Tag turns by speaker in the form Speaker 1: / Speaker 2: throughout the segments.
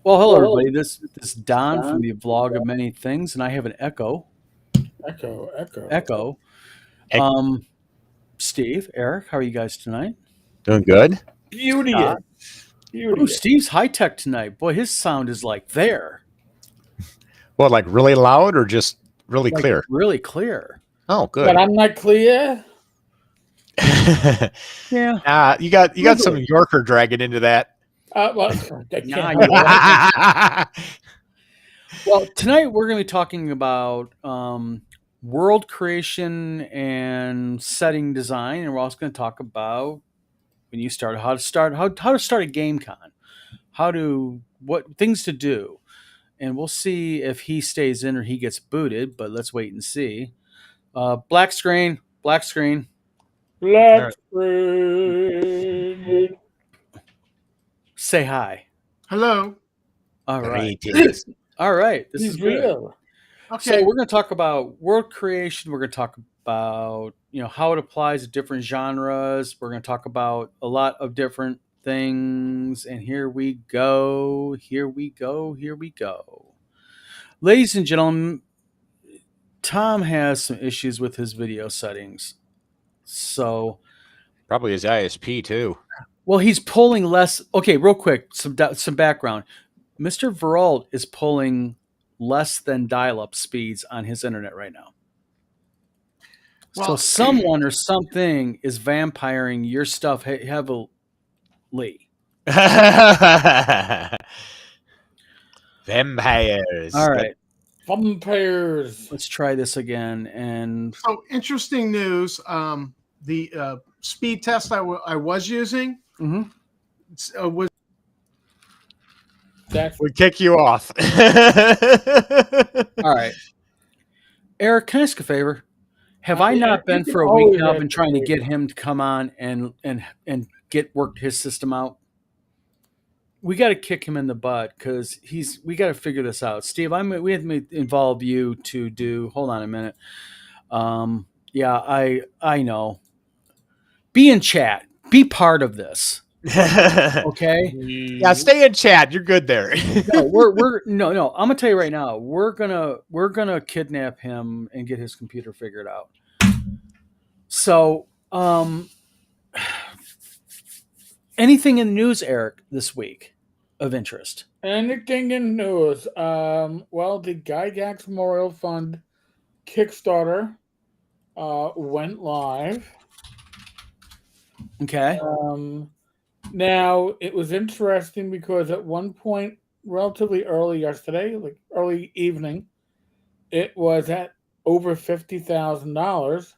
Speaker 1: Well, hello everybody. This is Don from the Vlog of Many Things, and I have an echo.
Speaker 2: Echo.
Speaker 3: Ec-
Speaker 1: Um, Steve, Eric, how are you guys tonight?
Speaker 3: Doing good.
Speaker 2: Beauty.
Speaker 1: Oh, Steve's high tech tonight. Boy, his sound is like there,
Speaker 3: Well, like really loud or just really
Speaker 1: like
Speaker 3: clear?
Speaker 1: really clear.
Speaker 3: Oh, good.
Speaker 2: But I'm not clear.
Speaker 1: Yeah.
Speaker 3: You got some Yorker dragging into that.
Speaker 2: Well, I
Speaker 1: Nah,
Speaker 2: can't.
Speaker 1: you are. Well, tonight we're going to be talking about world creation and setting design, and we're also going to talk about when you start how to start a game con, what things to do, and we'll see if he stays in or he gets booted. But let's wait and see. Black screen.
Speaker 2: Black screen.
Speaker 1: Say hi.
Speaker 4: Hello.
Speaker 1: All right.
Speaker 3: Greetings.
Speaker 1: All right. This is
Speaker 2: He's
Speaker 1: good.
Speaker 2: real.
Speaker 4: Okay.
Speaker 1: So we're going to talk about world creation. We're going to talk about how it applies to different genres. We're going to talk about a lot of different things. And here we go. Here we go. Here we go. Ladies and gentlemen, Tom has some issues with his video settings. So,
Speaker 3: Probably his ISP too.
Speaker 1: well, he's pulling less. Okay, real quick, some background. Mr. Verald is pulling less than dial-up speeds on his internet right now. So
Speaker 4: Well,
Speaker 1: someone or something is vampiring your stuff heavily.
Speaker 3: Vampires.
Speaker 1: All right,
Speaker 2: Vampires.
Speaker 1: let's try this again. And
Speaker 4: so interesting news. The speed test I was using
Speaker 1: Mhm.
Speaker 4: was
Speaker 2: That's
Speaker 3: Would kick you off.
Speaker 1: all right, Eric, can I ask a favor? Have I
Speaker 2: Yeah,
Speaker 1: not
Speaker 2: you
Speaker 1: been
Speaker 2: can
Speaker 1: for a week
Speaker 2: always
Speaker 1: now? I've
Speaker 2: ask
Speaker 1: been
Speaker 2: a
Speaker 1: trying to
Speaker 2: favor.
Speaker 1: get him to come on and get worked his system out. We got to kick him in the butt because we got to figure this out. Steve, we have to involve you to do. Hold on a minute. Yeah, I know. Be in chat. Be part of this. Okay.
Speaker 3: Yeah, stay in chat. You're good there.
Speaker 1: No, we're no. I'm gonna tell you right now. We're gonna kidnap him and get his computer figured out. So, anything in the news, Eric, this week of interest?
Speaker 2: anything in news. Well, the Gygax Memorial Fund Kickstarter went live.
Speaker 1: Okay.
Speaker 2: Now it was interesting because at one point, relatively early yesterday, like early evening, it was at over $50,000,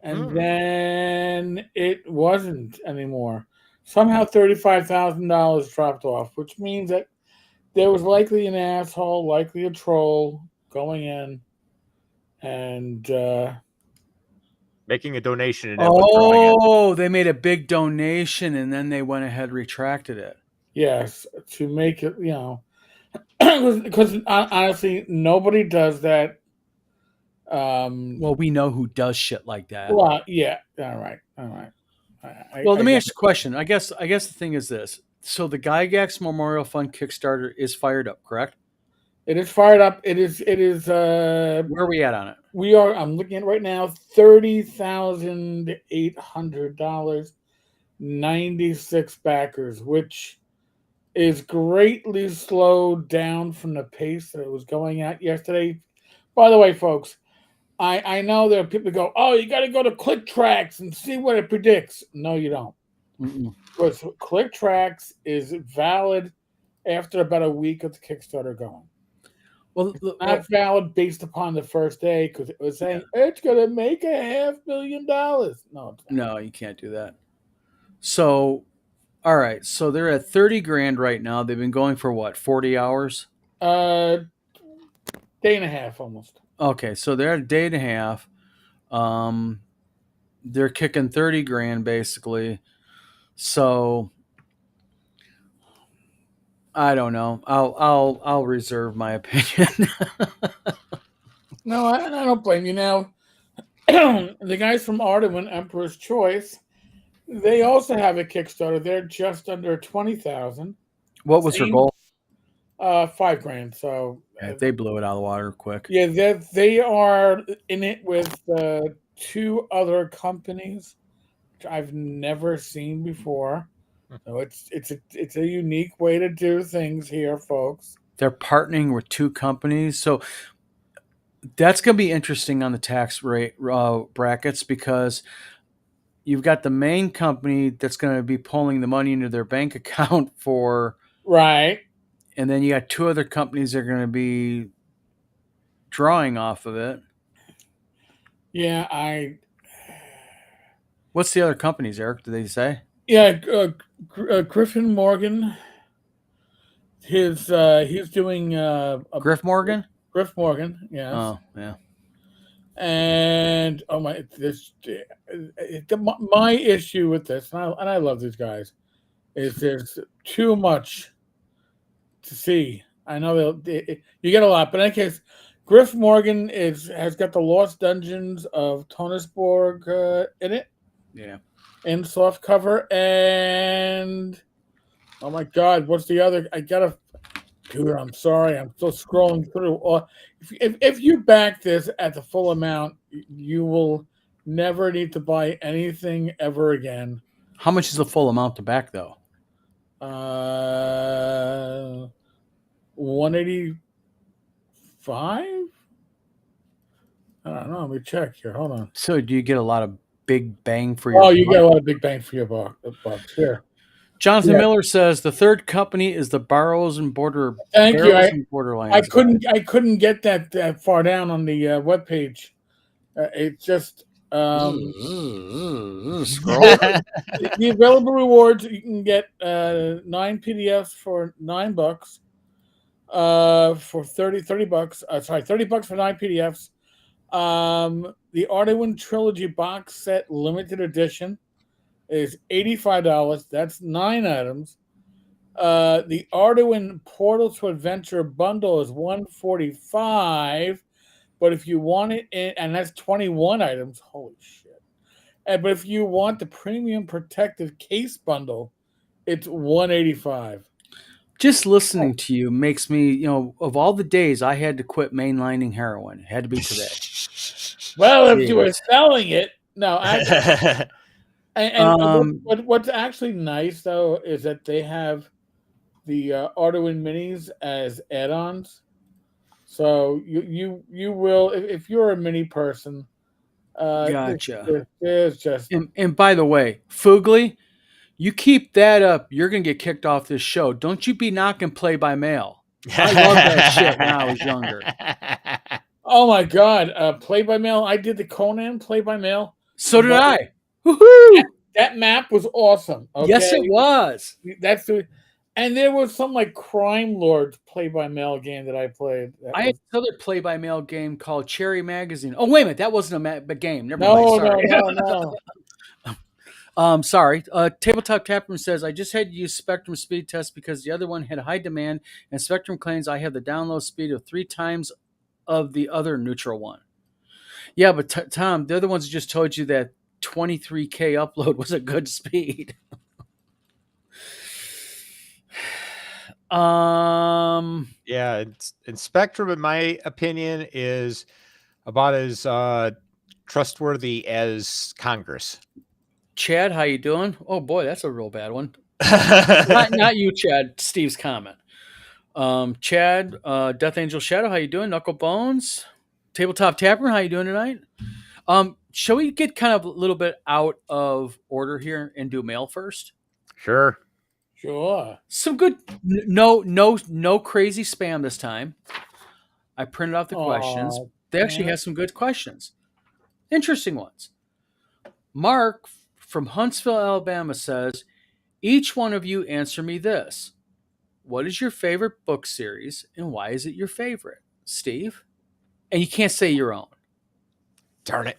Speaker 2: and then it wasn't anymore. Somehow $35,000 dropped off, which means that there was likely an asshole, likely a troll going in, and
Speaker 3: Making a donation and then withdrawing it.
Speaker 1: Oh, they made a big donation and then they went ahead and retracted it.
Speaker 2: yes, to make it, because honestly, nobody does that.
Speaker 1: Well, we know who does shit like that.
Speaker 2: Well, yeah. All right.
Speaker 1: Well, let me ask you a question. I guess the thing is this. So the Gygax Memorial Fund Kickstarter is fired up, correct?
Speaker 2: It is fired up. It is.
Speaker 1: Where are we at on it?
Speaker 2: We are. I'm looking at it right now. $30,800. 96 backers, which is greatly slowed down from the pace that it was going at yesterday. By the way, folks, I know there are people who go, oh, you got to go to ClickTracks and see what it predicts. No, you don't.
Speaker 1: Mm-mm.
Speaker 2: Because ClickTracks is valid after about a week of the Kickstarter going.
Speaker 1: Well,
Speaker 2: Not valid based upon the first day because it was saying it's going to make $500,000. No, it's not.
Speaker 1: no, you can't do that. So, all right. So they're at 30 grand right now. They've been going for what, 40 hours?
Speaker 2: Day and a half almost.
Speaker 1: Okay, so they're at a day and a half. They're kicking 30 grand basically. So I don't know. I'll reserve my opinion.
Speaker 2: No, I don't blame you. Now, the guys from Arduin, Emperor's Choice, they also have a Kickstarter. They're just under 20,000.
Speaker 1: What was her
Speaker 2: Same-
Speaker 1: goal?
Speaker 2: $5,000. So
Speaker 1: They blew it out of the water quick.
Speaker 2: yeah, they are in it with 2 other companies, which I've never seen before. So it's a unique way to do things here, folks.
Speaker 1: They're partnering with 2 companies, so that's going to be interesting on the tax rate brackets, because you've got the main company that's going to be pulling the money into their bank account for,
Speaker 2: Right.
Speaker 1: and then you got 2 other companies that are going to be drawing off of it.
Speaker 2: Yeah,
Speaker 1: What's the other companies, Eric? Did they say?
Speaker 2: yeah, Griffin Morgan. He's doing
Speaker 1: Griff Morgan?
Speaker 2: Griff Morgan, yes.
Speaker 1: Oh, yeah.
Speaker 2: And my issue with this, and I love these guys, is there's too much to see. I know you get a lot, but in any case, Griff Morgan has got the Lost Dungeons of Tonesborg in it.
Speaker 1: Yeah.
Speaker 2: In soft cover, and oh my God, what's the other? Dude, I'm sorry, I'm still scrolling through. If you back this at the full amount, you will never need to buy anything ever again.
Speaker 1: How much is the full amount to back, though?
Speaker 2: 185. I don't know. Let me check here. Hold on.
Speaker 1: So do you get a lot of big bang for your
Speaker 2: Oh, you
Speaker 1: buck?
Speaker 2: get a lot of big bang for your bucks here.
Speaker 1: Jonathan
Speaker 2: Yeah.
Speaker 1: Miller says the third company is the Barrows and Border.
Speaker 2: Thank you.
Speaker 1: Barrows and Borderlands.
Speaker 2: I couldn't get that far down on the webpage. It just
Speaker 1: Scroll.
Speaker 2: the available rewards, you can get 9 PDFs for $9. For $30. Sorry, $30 for 9 PDFs. The Arduin Trilogy box set limited edition is $85. That's 9 items. The Arduin Portal to Adventure bundle is $145. But if you want it, and that's 21 items, holy shit. But if you want the premium protective case bundle, it's $185.
Speaker 1: Just listening to you makes me, of all the days I had to quit mainlining heroin, it had to be today.
Speaker 2: Well, if you were selling it, no. What's actually nice, though, is that they have the Arduin Minis as add-ons. So you will, if you're a mini person.
Speaker 1: Gotcha.
Speaker 2: There's just
Speaker 1: and by the way, Fugly, you keep that up, you're gonna get kicked off this show. Don't you be knocking play by mail. I love that shit when I was younger.
Speaker 2: Oh my God, play by mail! I did the Conan play by mail.
Speaker 1: So did I. Woohoo!
Speaker 2: That map was awesome. Okay?
Speaker 1: Yes, it was.
Speaker 2: And there was some like Crime Lords play by mail game that I played.
Speaker 1: I had another play by mail game called Cherry Magazine. Oh wait a minute, that wasn't a game. Never mind. Sorry.
Speaker 2: No.
Speaker 1: Sorry. Tabletop Taproom says, I just had to use Spectrum speed test because the other one had high demand, and Spectrum claims I have the download speed of 3 times of the other neutral one. Yeah, but Tom, they're the ones who just told you that 23K upload was a good speed.
Speaker 3: Yeah, and Spectrum, in my opinion, is about as trustworthy as Congress.
Speaker 1: Chad, how you doing? Oh boy, that's a real bad one. not you, Chad. Steve's comment. Chad, Death Angel Shadow, how you doing? Knuckle Bones, Tabletop Taproom, how you doing tonight? Shall we get kind of a little bit out of order here and do mail first?
Speaker 3: Sure.
Speaker 1: Some good, no crazy spam this time. I printed out the questions. They actually have some good questions, interesting ones. Mark from Huntsville, Alabama says, each one of you answer me this. What is your favorite book series and why is it your favorite? Steve? And you can't say your own.
Speaker 3: Darn it.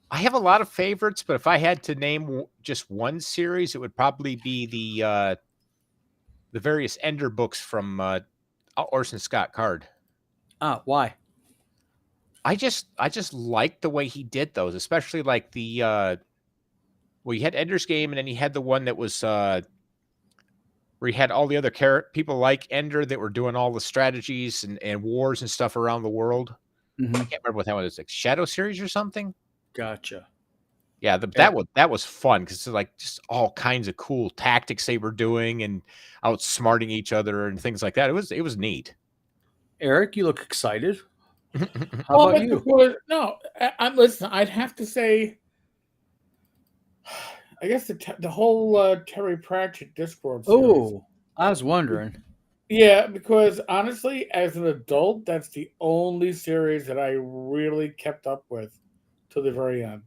Speaker 3: I have a lot of favorites, but if I had to name just one series, it would probably be the various Ender books from Orson Scott Card.
Speaker 1: Why?
Speaker 3: I just liked the way he did those, especially like the you had Ender's Game, and then you had the one that was where you had all the other people like Ender that were doing all the strategies and wars and stuff around the world. I
Speaker 1: Mhm.
Speaker 3: can't remember what that was, like Shadow Series or something.
Speaker 1: Gotcha.
Speaker 3: Yeah,
Speaker 1: Yeah.
Speaker 3: that was fun because it's like just all kinds of cool tactics they were doing and outsmarting each other and things like that. It was neat.
Speaker 1: Eric, you look excited. How
Speaker 2: Well,
Speaker 1: about
Speaker 2: but
Speaker 1: you?
Speaker 2: because, no, listen. I'd have to say, I guess the whole Terry Pratchett Discord series.
Speaker 1: Oh, I was wondering.
Speaker 2: Yeah, because honestly, as an adult, that's the only series that I really kept up with to the very end.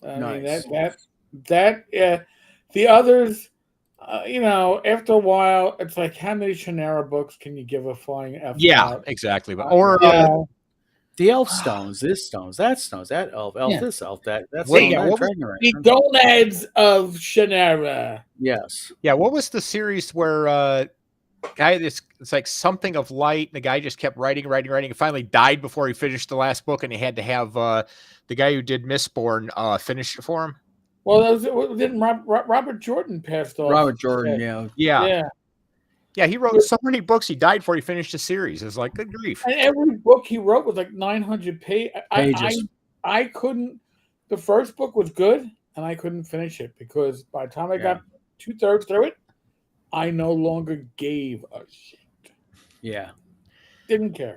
Speaker 2: I mean
Speaker 1: Nice.
Speaker 2: that the others, after a while, it's like how many Shannara books can you give a flying F
Speaker 3: Yeah,
Speaker 2: about?
Speaker 3: exactly. But or
Speaker 2: You know,
Speaker 1: The elf stones, this stones, that stones, that elf,
Speaker 2: Yeah.
Speaker 1: this elf, that
Speaker 3: Wait,
Speaker 1: stone,
Speaker 3: yeah,
Speaker 1: that
Speaker 3: what was
Speaker 1: dragon
Speaker 2: the
Speaker 1: ring.
Speaker 2: gonads of Shannara.
Speaker 1: Yes.
Speaker 3: yeah, what was the series where guy it's like something of light, and the guy just kept writing, and finally died before he finished the last book, and he had to have the guy who did Mistborn finish it for him.
Speaker 2: Well, didn't Robert Jordan passed off?
Speaker 1: Robert Jordan, yeah.
Speaker 3: Yeah.
Speaker 2: Yeah.
Speaker 3: He wrote so many books. He died before he finished the series. It's like, good grief.
Speaker 2: And every book he wrote was like 900
Speaker 1: Pages.
Speaker 2: I couldn't. The first book was good, and I couldn't finish it because by the time I got 2/3 through it, I no longer gave a shit.
Speaker 1: Yeah.
Speaker 2: Didn't care.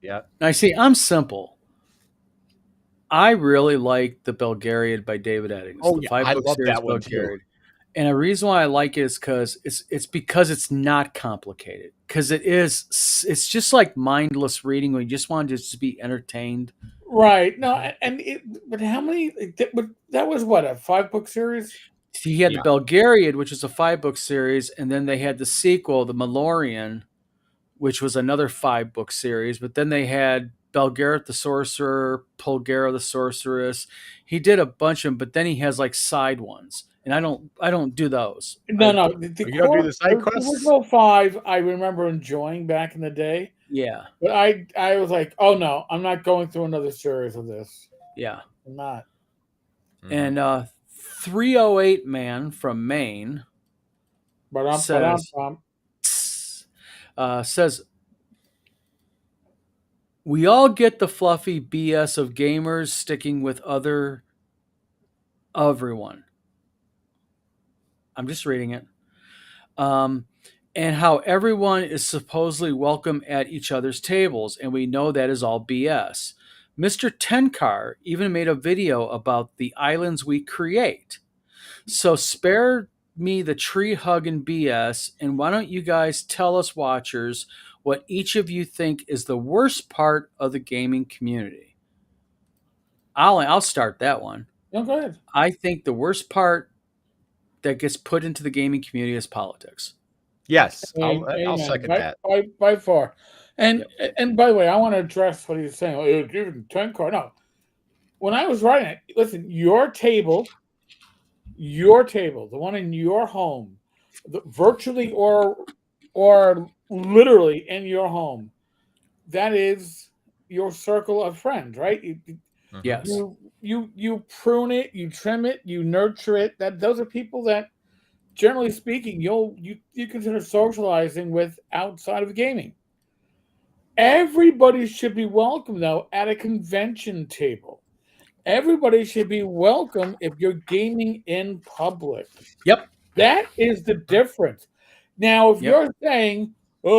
Speaker 3: Yeah.
Speaker 1: Now, see, I'm simple. I really like the Belgariad by David Eddings.
Speaker 3: Oh,
Speaker 1: the
Speaker 3: yeah,
Speaker 1: 5-book
Speaker 3: I love
Speaker 1: series
Speaker 3: that one, too.
Speaker 1: Belgariad. And the reason why I like it is because it's not complicated. Because it's just like mindless reading when you just want to just be entertained.
Speaker 2: Right. No, but how many? That was what, a 5-book series?
Speaker 1: He had
Speaker 3: Yeah.
Speaker 1: the Belgariad, which was a 5-book series, and then they had the sequel, the Malorian, which was another 5-book series. But then they had Belgariad the Sorcerer, Polgara the Sorceress. He did a bunch of them, but then he has like side ones, and I don't do those.
Speaker 2: No.
Speaker 3: You don't do the side quests?
Speaker 2: The original 5, I remember enjoying back in the day.
Speaker 1: Yeah,
Speaker 2: But I was like, oh no, I'm not going through another series of this.
Speaker 1: yeah.
Speaker 2: I'm not.
Speaker 1: And 308 Man from Maine says, we all get the fluffy BS of gamers sticking with everyone. I'm just reading it. And how everyone is supposedly welcome at each other's tables, and we know that is all BS. Mr. Tenkar even made a video about the islands we create. So spare me the tree hugging BS, and why don't you guys tell us watchers what each of you think is the worst part of the gaming community? I'll start that one.
Speaker 2: No, go ahead.
Speaker 1: I think the worst part that gets put into the gaming community is politics.
Speaker 3: Yes, I'll
Speaker 2: Amen.
Speaker 3: second that.
Speaker 2: By far. And by the way, I want to address what he's saying. Oh, even 10 card. No. When I was writing it, listen, your table, the one in your home, virtually or literally in your home, that is your circle of friends, right?
Speaker 1: Yes.
Speaker 2: You prune it, you trim it, you nurture it. Those are people that, generally speaking, you consider socializing with outside of gaming. Everybody should be welcome, though, at a convention table. Everybody should be welcome if you're gaming in public.
Speaker 1: Yep.
Speaker 2: That is the difference. Now, if you're saying, I'm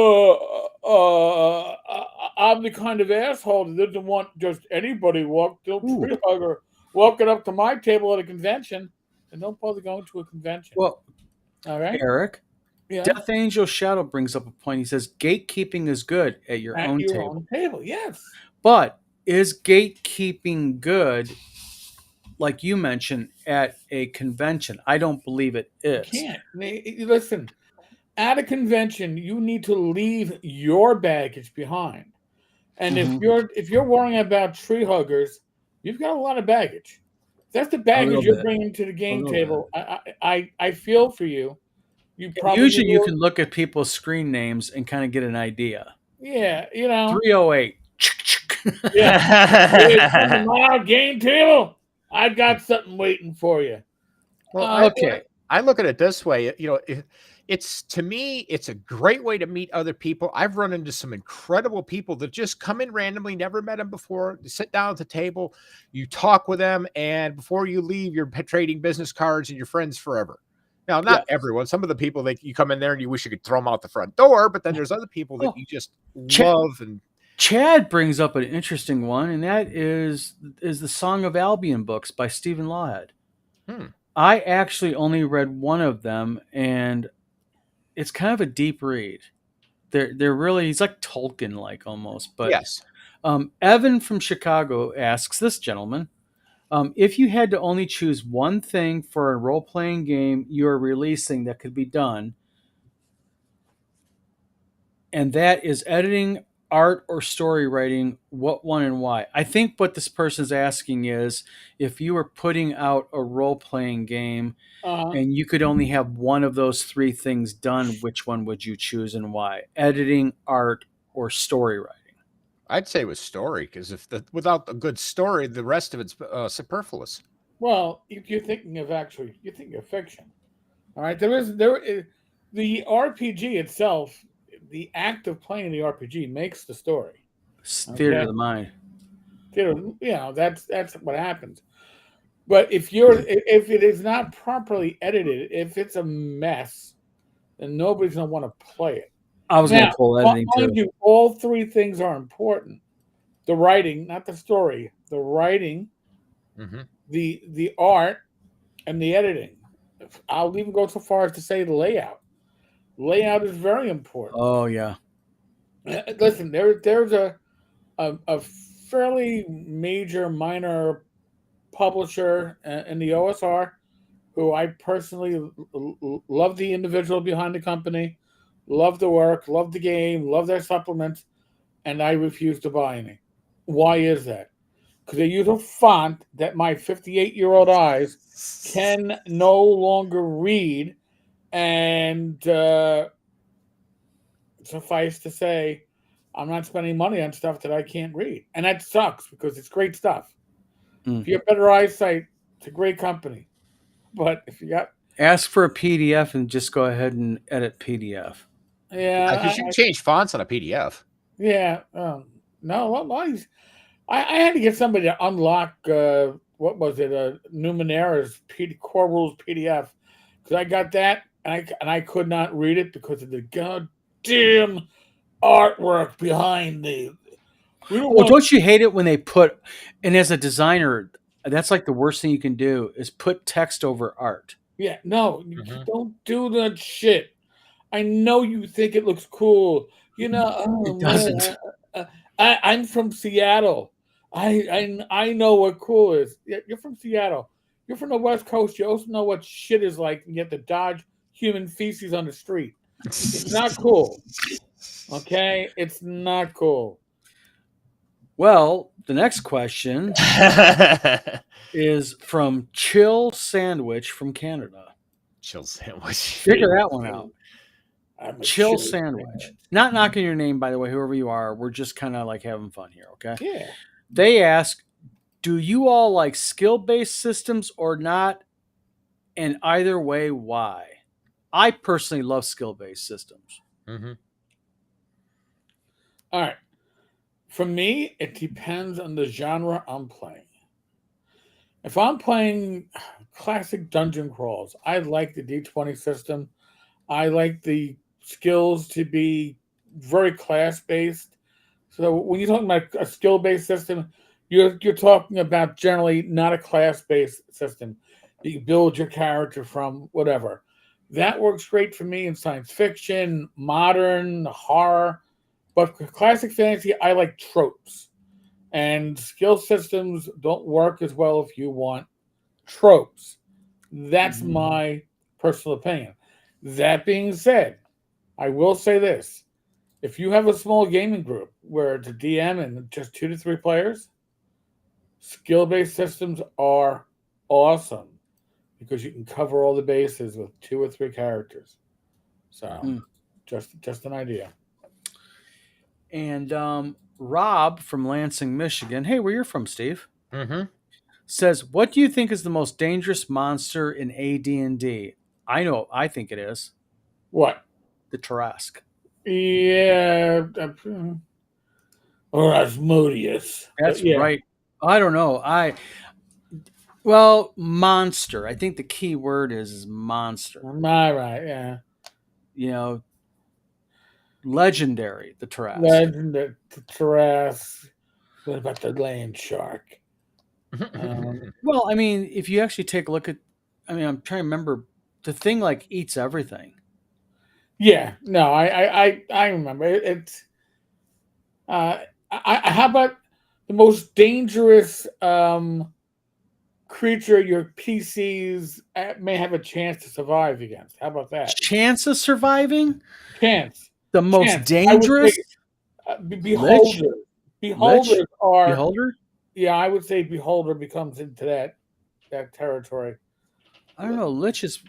Speaker 2: the kind of asshole that doesn't want just anybody walking up to my table at a convention, then don't bother going to a convention.
Speaker 1: Well,
Speaker 2: all right,
Speaker 1: Eric.
Speaker 2: Yeah.
Speaker 1: Death Angel Shadow brings up a point. He says gatekeeping is good at your own table.
Speaker 2: Yes.
Speaker 1: But is gatekeeping good, like you mentioned, at a convention? I don't believe it is.
Speaker 2: You can't. Listen, at a convention, you need to leave your baggage behind. And if you're worrying about tree huggers, you've got a lot of baggage. That's the baggage you're bringing to the game table. I feel for you.
Speaker 1: Usually you can look at people's screen names and kind of get an idea.
Speaker 2: Yeah,
Speaker 1: 308.
Speaker 2: Yeah. My game table. I got something waiting for you.
Speaker 3: Well, okay. I look at it this way. it's, to me, it's a great way to meet other people. I've run into some incredible people that just come in randomly, never met them before. They sit down at the table, you talk with them, and before you leave, you're trading business cards and you're friends forever. Now, not everyone. Some of the people that you come in there and you wish you could throw them out the front door, but then there's other people that you just love. And
Speaker 1: Chad brings up an interesting one, and that is the Song of Albion books by Stephen Lawhead. I actually only read one of them, and it's kind of a deep read. They're really, he's like Tolkien like almost. But
Speaker 3: yes.
Speaker 1: Evan from Chicago asks this gentleman, if you had to only choose one thing for a role-playing game you are releasing that could be done, and that is editing, art, or story writing, what one and why? I think what this person's asking is, if you were putting out a role-playing game and you could only have one of those three things done, which one would you choose and why? Editing, art, or story writing?
Speaker 3: I'd say it was story, because without a good story, the rest of it's superfluous.
Speaker 2: Well, you're thinking of fiction. All right, there is the RPG itself. The act of playing the RPG makes the story.
Speaker 1: Theater of the mind.
Speaker 2: That's what happens. But if it is not properly edited, if it's a mess, then nobody's gonna want to play it.
Speaker 1: I was going to pull editing too.
Speaker 2: All three things are important: the writing, not the story, the writing, the art, and the editing. I'll even go so far as to say the layout. Layout is very important.
Speaker 1: Oh yeah.
Speaker 2: Listen, there's a fairly major minor publisher in the OSR who I personally love the individual behind the company, love the work, love the game, love their supplements, and I refuse to buy any. Why is that? Because they use a font that my 58-year-old eyes can no longer read, and suffice to say, I'm not spending money on stuff that I can't read. And that sucks because it's great stuff. If you have better eyesight, it's a great company. But if you got...
Speaker 1: Ask for a PDF and just go ahead and edit PDF.
Speaker 2: Yeah.
Speaker 3: Because you can change fonts on a PDF.
Speaker 2: Yeah. No, I had to get somebody to unlock, what was it, Numenera's Core Rules PDF. Because I got that, and I could not read it because of the goddamn artwork behind the...
Speaker 1: Don't you hate it when they put, and as a designer, that's like the worst thing you can do is put text over art.
Speaker 2: Yeah, no, you don't do that shit. I know you think it looks cool. It
Speaker 1: doesn't.
Speaker 2: I'm from Seattle. I know what cool is. You're from Seattle. You're from the West Coast. You also know what shit is like, and you have to dodge human feces on the street. It's not cool. Okay? It's not cool.
Speaker 1: Well, the next question is from Chill Sandwich from Canada.
Speaker 3: Chill Sandwich.
Speaker 1: Figure that one out. Chill Sandwich. Not knocking your name, by the way, whoever you are. We're just kind of like having fun here, okay?
Speaker 2: Yeah.
Speaker 1: They ask, do you all like skill-based systems or not? And either way, why? I personally love skill-based systems.
Speaker 2: All right. For me, it depends on the genre I'm playing. If I'm playing classic dungeon crawls, I like the D20 system. I like the skills to be very class-based. So when you're talking about a skill-based system, you're talking about generally not a class-based system. You build your character from whatever. That works great for me in science fiction, modern, horror. But for classic fantasy, I like tropes. And skill systems don't work as well if you want tropes. That's my personal opinion. That being said, I will say this. If you have a small gaming group where it's a DM and just 2 to 3 players, skill-based systems are awesome because you can cover all the bases with 2 or 3 characters. So, just an idea.
Speaker 1: And Rob from Lansing, Michigan. Hey, where you're from, Steve? Says, what do you think is the most dangerous monster in AD&D? I know, I think it is.
Speaker 2: What?
Speaker 1: The Tarrasque.
Speaker 2: Yeah. Or Asmodeus.
Speaker 1: That's
Speaker 2: Yeah.
Speaker 1: right. I don't know. Well, monster. I think the key word is monster.
Speaker 2: Am I right? Yeah.
Speaker 1: You know, legendary. The Tarrasque.
Speaker 2: Legend of the Tarrasque. What about the land shark?
Speaker 1: Well, I mean, if you actually take a look at, I mean, I'm trying to remember, the thing like eats everything.
Speaker 2: Yeah. No, I remember it's. How about the most dangerous creature your PCs may have a chance to survive against? How about that?
Speaker 1: Chance of surviving?
Speaker 2: Chance.
Speaker 1: The most
Speaker 2: Chance. I would
Speaker 1: dangerous?
Speaker 2: say
Speaker 1: Lich?
Speaker 2: beholder. Beholders are.
Speaker 1: Beholder?
Speaker 2: Yeah, I would say beholder becomes into that territory.
Speaker 1: I don't know. Lich is.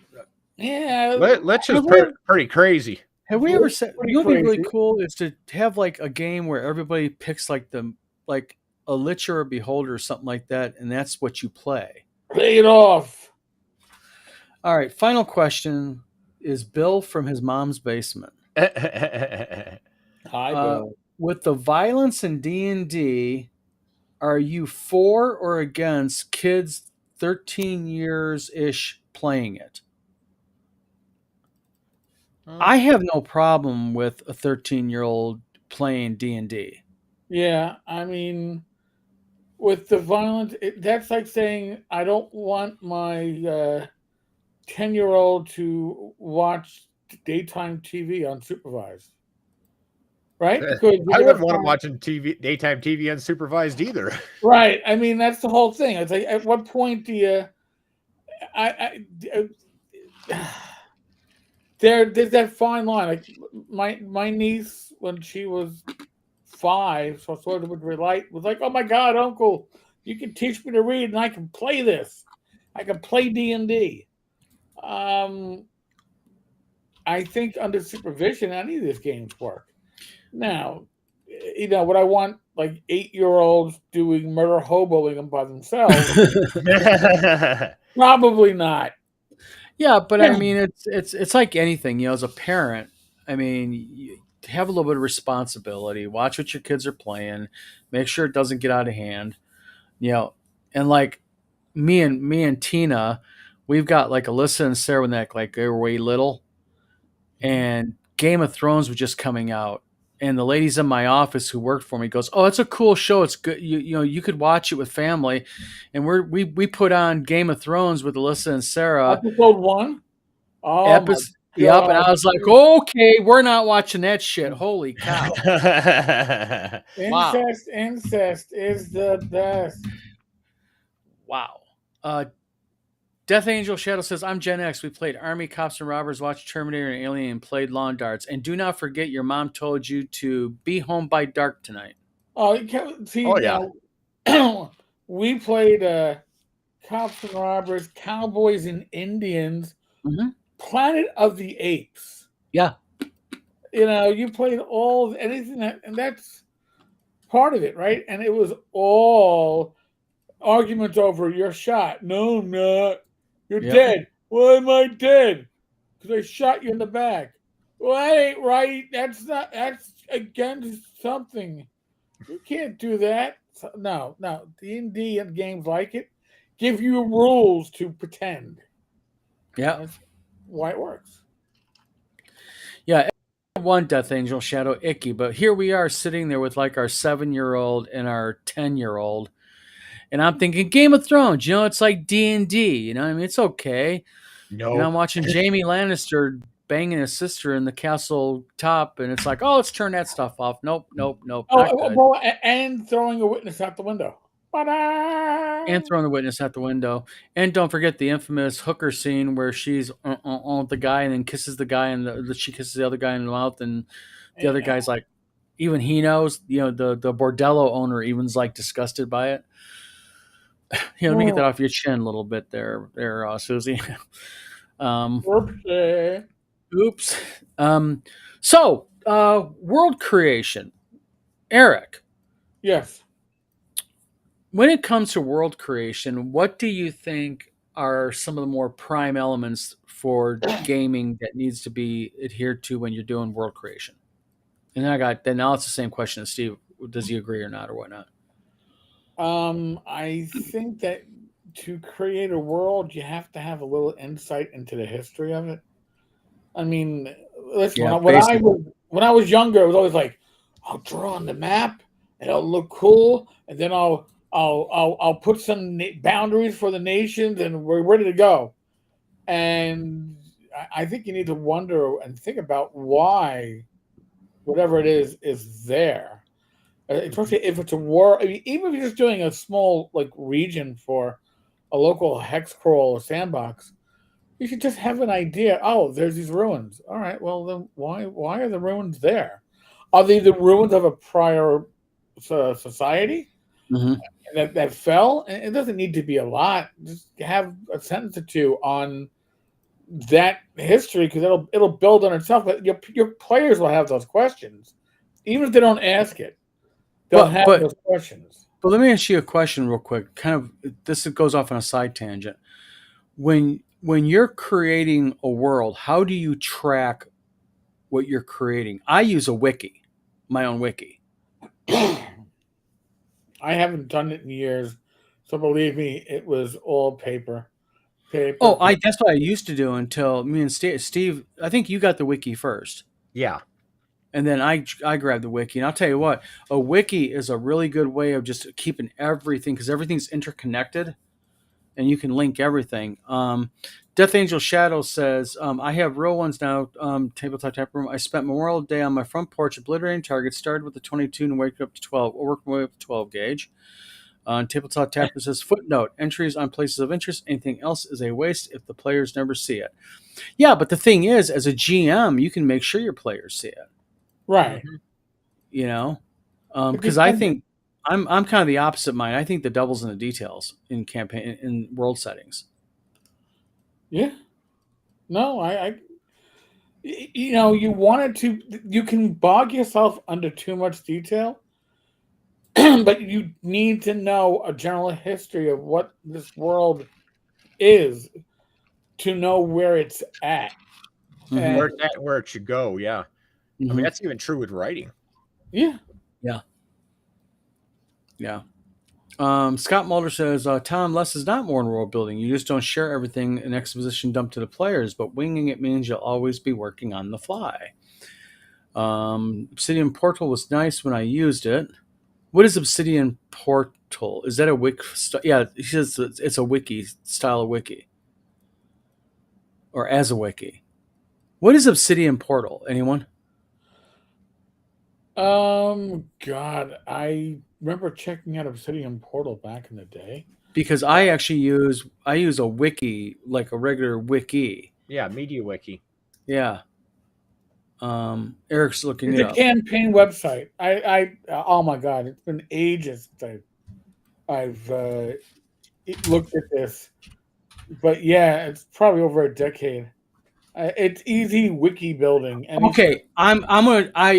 Speaker 2: Yeah.
Speaker 3: Lich is
Speaker 1: Have we,
Speaker 3: pretty crazy.
Speaker 1: have we ever
Speaker 2: Lich is
Speaker 1: said,
Speaker 2: pretty
Speaker 1: you know what'd be really
Speaker 2: crazy.
Speaker 1: cool is to have like a game where everybody picks like a Lich or a Beholder or something like that, and that's what you play.
Speaker 2: Play it off.
Speaker 1: All right. Final question is Bill from his mom's basement.
Speaker 2: Hi, Bill.
Speaker 1: With the violence in D&D, are you for or against kids 13 years ish playing it? I have no problem with a 13-year-old playing D&D.
Speaker 2: Yeah, I mean, with the violence, that's like saying I don't want my 10-year-old to watch daytime TV unsupervised. Right? Because
Speaker 3: I
Speaker 2: you're
Speaker 3: wouldn't
Speaker 2: gonna
Speaker 3: want him
Speaker 2: find,
Speaker 3: watching daytime TV unsupervised either.
Speaker 2: right. I mean, that's the whole thing. It's like, at what point do you? There's that fine line. Like my niece, when she was 5, so sort of would relate, was like, "Oh my God, Uncle, you can teach me to read, and I can play this. I can play D&D." I think under supervision, any of these games work. Now, would I want like 8-year-olds doing murder hoboing by themselves? Probably not.
Speaker 1: Yeah, but
Speaker 2: Yeah.
Speaker 1: I mean, it's like anything. You know, as a parent, I mean, you have a little bit of responsibility. Watch what your kids are playing. Make sure it doesn't get out of hand. You know, and like me and Tina, we've got like Alyssa and Sarah when like they were way little, and Game of Thrones was just coming out. And the ladies in my office who worked for me goes, "Oh, it's a cool show. It's good. You know, you could watch it with family." And we put on Game of Thrones with Alyssa and Sarah.
Speaker 2: Episode 1. Oh my
Speaker 1: Yep, and
Speaker 2: God.
Speaker 1: I was like, "Okay, we're not watching that shit. Holy cow!" Wow,
Speaker 2: Incest is the best.
Speaker 1: wow. Death Angel Shadow says, "I'm Gen X. We played Army, Cops, and Robbers, watched Terminator and Alien, and played Lawn Darts. And do not forget, your mom told you to be home by dark tonight."
Speaker 2: Oh, see,
Speaker 3: Oh, yeah.
Speaker 2: now we played Cops and Robbers, Cowboys and Indians,
Speaker 1: Mhm.
Speaker 2: Planet of the Apes.
Speaker 1: Yeah,
Speaker 2: You played anything and that's part of it, right? And it was all arguments over your shot. No, I'm not. You're
Speaker 1: Yep.
Speaker 2: dead. Why am I dead? Because I shot you in the back. Well, that ain't right. That's against something. You can't do that. No. D&D and games like it give you rules to pretend.
Speaker 1: yeah,
Speaker 2: That's why it works.
Speaker 1: yeah. One Death Angel Shadow Icky, but here we are sitting there with like our 7-year-old and our 10-year-old, and I'm thinking Game of Thrones. You know, it's like D&D. You know, I mean, it's okay.
Speaker 3: No.
Speaker 1: And I'm watching Jamie Lannister banging his sister in the castle top, and it's like, oh, let's turn that stuff off. Nope. Not good.
Speaker 2: Well, and throwing a witness out the window.
Speaker 1: And throwing the witness out the window. And don't forget the infamous hooker scene where she's on the guy and then kisses the guy, and she kisses the other guy in the mouth, and the other guy's like, even he knows. You know, the bordello owner even's like disgusted by it. Let me get that off your chin a little bit there, Susie. Oops. So, world creation. Eric.
Speaker 2: Yes.
Speaker 1: When it comes to world creation, what do you think are some of the more prime elements for gaming that needs to be adhered to when you're doing world creation? And then now it's the same question as Steve. Does he agree or not or whatnot?
Speaker 2: I think that to create a world, you have to have a little insight into the history of it. I mean, listen,
Speaker 1: Yeah,
Speaker 2: when I was younger, it was always like, I'll draw on the map and it'll look cool, and then I'll put some boundaries for the nations, and we're ready to go. And I think you need to wonder and think about why whatever it is there. Especially if it's a war. I mean, even if you're just doing a small like region for a local hex crawl or sandbox, you should just have an idea. Oh, there's these ruins. All right. Well, then why are the ruins there? Are they the ruins of a prior society
Speaker 1: Mm-hmm.
Speaker 2: that fell? And it doesn't need to be a lot. Just have a sentence or two on that history, because it'll build on itself. But your players will have those questions, even if they don't ask it. They'll have those questions.
Speaker 1: But let me ask you a question real quick. Kind of, this goes off on a side tangent. When you're creating a world, how do you track what you're creating? I use a wiki, my own wiki.
Speaker 2: I haven't done it in years, so believe me, it was all paper.
Speaker 1: Oh, that's what I used to do until me and Steve. I think you got the wiki first.
Speaker 3: Yeah.
Speaker 1: And then I grabbed the wiki. And I'll tell you what, a wiki is a really good way of just keeping everything, because everything's interconnected and you can link everything. Death Angel Shadow says, I have real ones now, tabletop tap room. I spent Memorial Day on my front porch obliterating targets, started with the 22 and worked up to 12, or worked my way up to 12 gauge. Tabletop Tapper says, footnote, entries on places of interest. Anything else is a waste if the players never see it. Yeah, but the thing is, as a GM, you can make sure your players see it.
Speaker 2: Right.
Speaker 1: You know, because I think I'm kind of the opposite mind. I think the devil's in the details in campaign in world settings.
Speaker 2: Yeah. No, you wanted to. You can bog yourself under too much detail, but you need to know a general history of what this world is to know where it's at.
Speaker 1: Mhm.
Speaker 3: Where it's at, where it should go. Yeah. I mean, that's even true with writing.
Speaker 2: Yeah.
Speaker 1: Scott Mulder says, Tom, less is not more in world building. You just don't share everything in exposition dumped to the players, but winging it means you'll always be working on the fly. Obsidian Portal was nice when I used it. What is Obsidian Portal? Is that a wiki? Yeah, he says it's a wiki style of wiki, or as a wiki. What is Obsidian Portal? Anyone?
Speaker 2: God, I remember checking out Obsidian Portal back in the day.
Speaker 1: Because I actually use a wiki, like a regular wiki.
Speaker 3: Yeah, Media Wiki.
Speaker 1: Yeah. Eric's looking
Speaker 2: It's
Speaker 1: it
Speaker 2: a
Speaker 1: up.
Speaker 2: campaign website. Oh my God, it's been ages since I've looked at this, but yeah, it's probably over a decade. It's easy wiki building.
Speaker 1: Okay,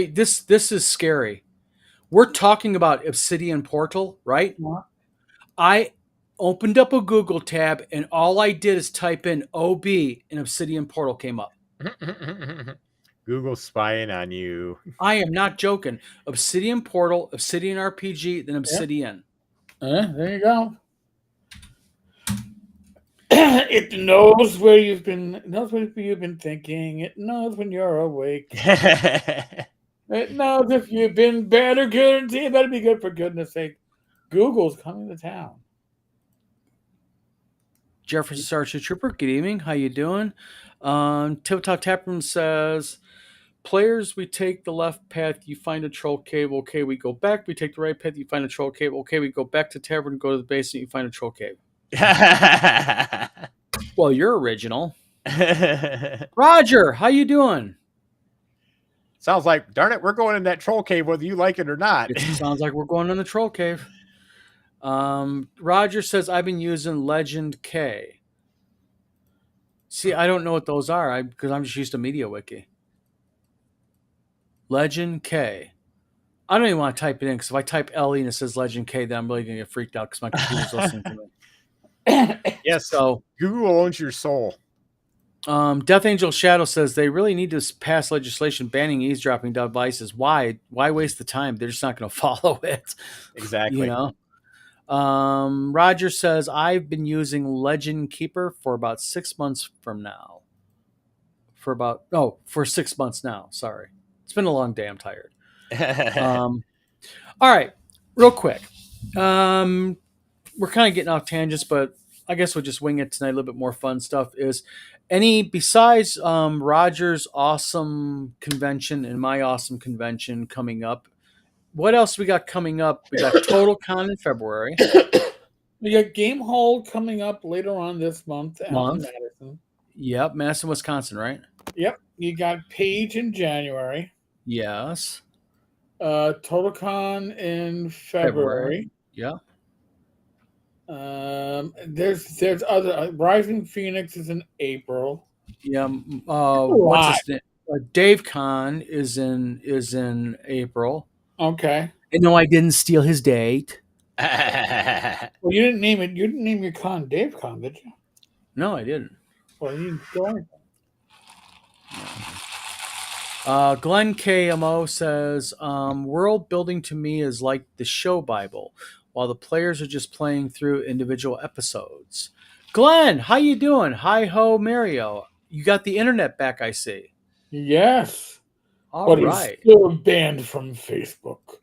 Speaker 1: this is scary. We're talking about Obsidian Portal, right?
Speaker 2: Yeah.
Speaker 1: I opened up a Google tab and all I did is type in OB and Obsidian Portal came up.
Speaker 3: Google spying on you.
Speaker 1: I am not joking. Obsidian Portal, Obsidian RPG, then Obsidian.
Speaker 2: There you go. It knows where you've been. It knows what you've been thinking. It knows when you're awake. It knows if you've been bad or good. It better be good, for goodness sake. Google's coming to town.
Speaker 1: Jefferson Sergeant Trooper, good evening. How you doing? Tabletop Taproom says, players, we take the left path, you find a troll cave. Okay, we go back. We take the right path, you find a troll cave. Okay, we go back to tavern, go to the basement, you find a troll cave. Well, you're original. Roger, how you doing?
Speaker 3: Sounds like, darn it, we're going in that troll cave whether you like it or not.
Speaker 1: It sounds like we're going in the troll cave. Roger says, I've been using Legend K. See, I don't know what those are because I'm just used to Media Wiki. Legend K. I don't even want to type it in because if I type LE and it says Legend K, then I'm really going to get freaked out because my computer's listening to me.
Speaker 3: Yes.
Speaker 1: So,
Speaker 3: Google owns your soul.
Speaker 1: Death Angel Shadow says they really need to pass legislation banning eavesdropping devices. Why? Why waste the time? They're just not going to follow it.
Speaker 3: Exactly.
Speaker 1: You know. Roger says I've been using Legend Keeper for about 6 months from now. For 6 months now. Sorry, it's been a long day. I'm tired. All right, real quick. We're kind of getting off tangents, but I guess we'll just wing it tonight. A little bit more fun stuff is besides Roger's awesome convention and my awesome convention coming up. What else we got coming up? We got Total Con in February.
Speaker 2: We got Game Hole coming up later on this month out in Madison.
Speaker 1: Yep, Madison, Wisconsin, right?
Speaker 2: Yep. You got Page in January.
Speaker 1: Yes.
Speaker 2: Total Con in February.
Speaker 1: Yeah.
Speaker 2: There's other Rising Phoenix is in April.
Speaker 1: Yeah. What's his name? Dave Con is in April.
Speaker 2: Okay.
Speaker 1: And no, I didn't steal his date.
Speaker 2: Well, you didn't name it. You didn't name your con Dave Con, did you?
Speaker 1: No, I didn't.
Speaker 2: Well, you didn't do anything.
Speaker 1: Glenn KMO says, world building to me is like the show Bible, while the players are just playing through individual episodes. Glenn, how you doing? Hi ho, Mario. You got the internet back, I see.
Speaker 2: Yes.
Speaker 1: All
Speaker 2: but
Speaker 1: right.
Speaker 2: he's still banned from Facebook.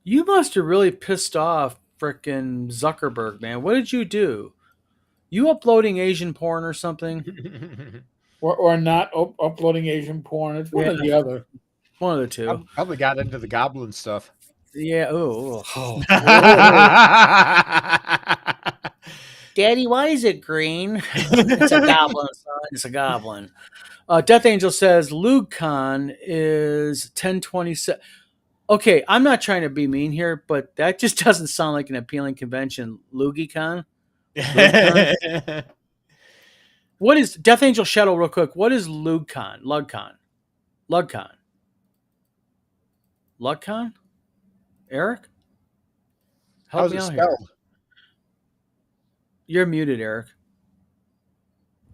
Speaker 1: You must have really pissed off frickin' Zuckerberg, man. What did you do? You uploading Asian porn or something?
Speaker 2: Or not uploading Asian porn. It's one or the other.
Speaker 1: One of the two.
Speaker 3: Probably got into the goblin stuff.
Speaker 1: Yeah. Oh. Daddy, why is it green? It's a goblin, son. It's a goblin. Death Angel says LugeCon is 1027. Okay, I'm not trying to be mean here, but that just doesn't sound like an appealing convention. LugeCon? What is Death Angel Shadow? Real quick, what is LugeCon? LugeCon? Eric? Help
Speaker 3: How's
Speaker 1: me
Speaker 3: it
Speaker 1: out
Speaker 3: spelled?
Speaker 1: here. You're muted, Eric.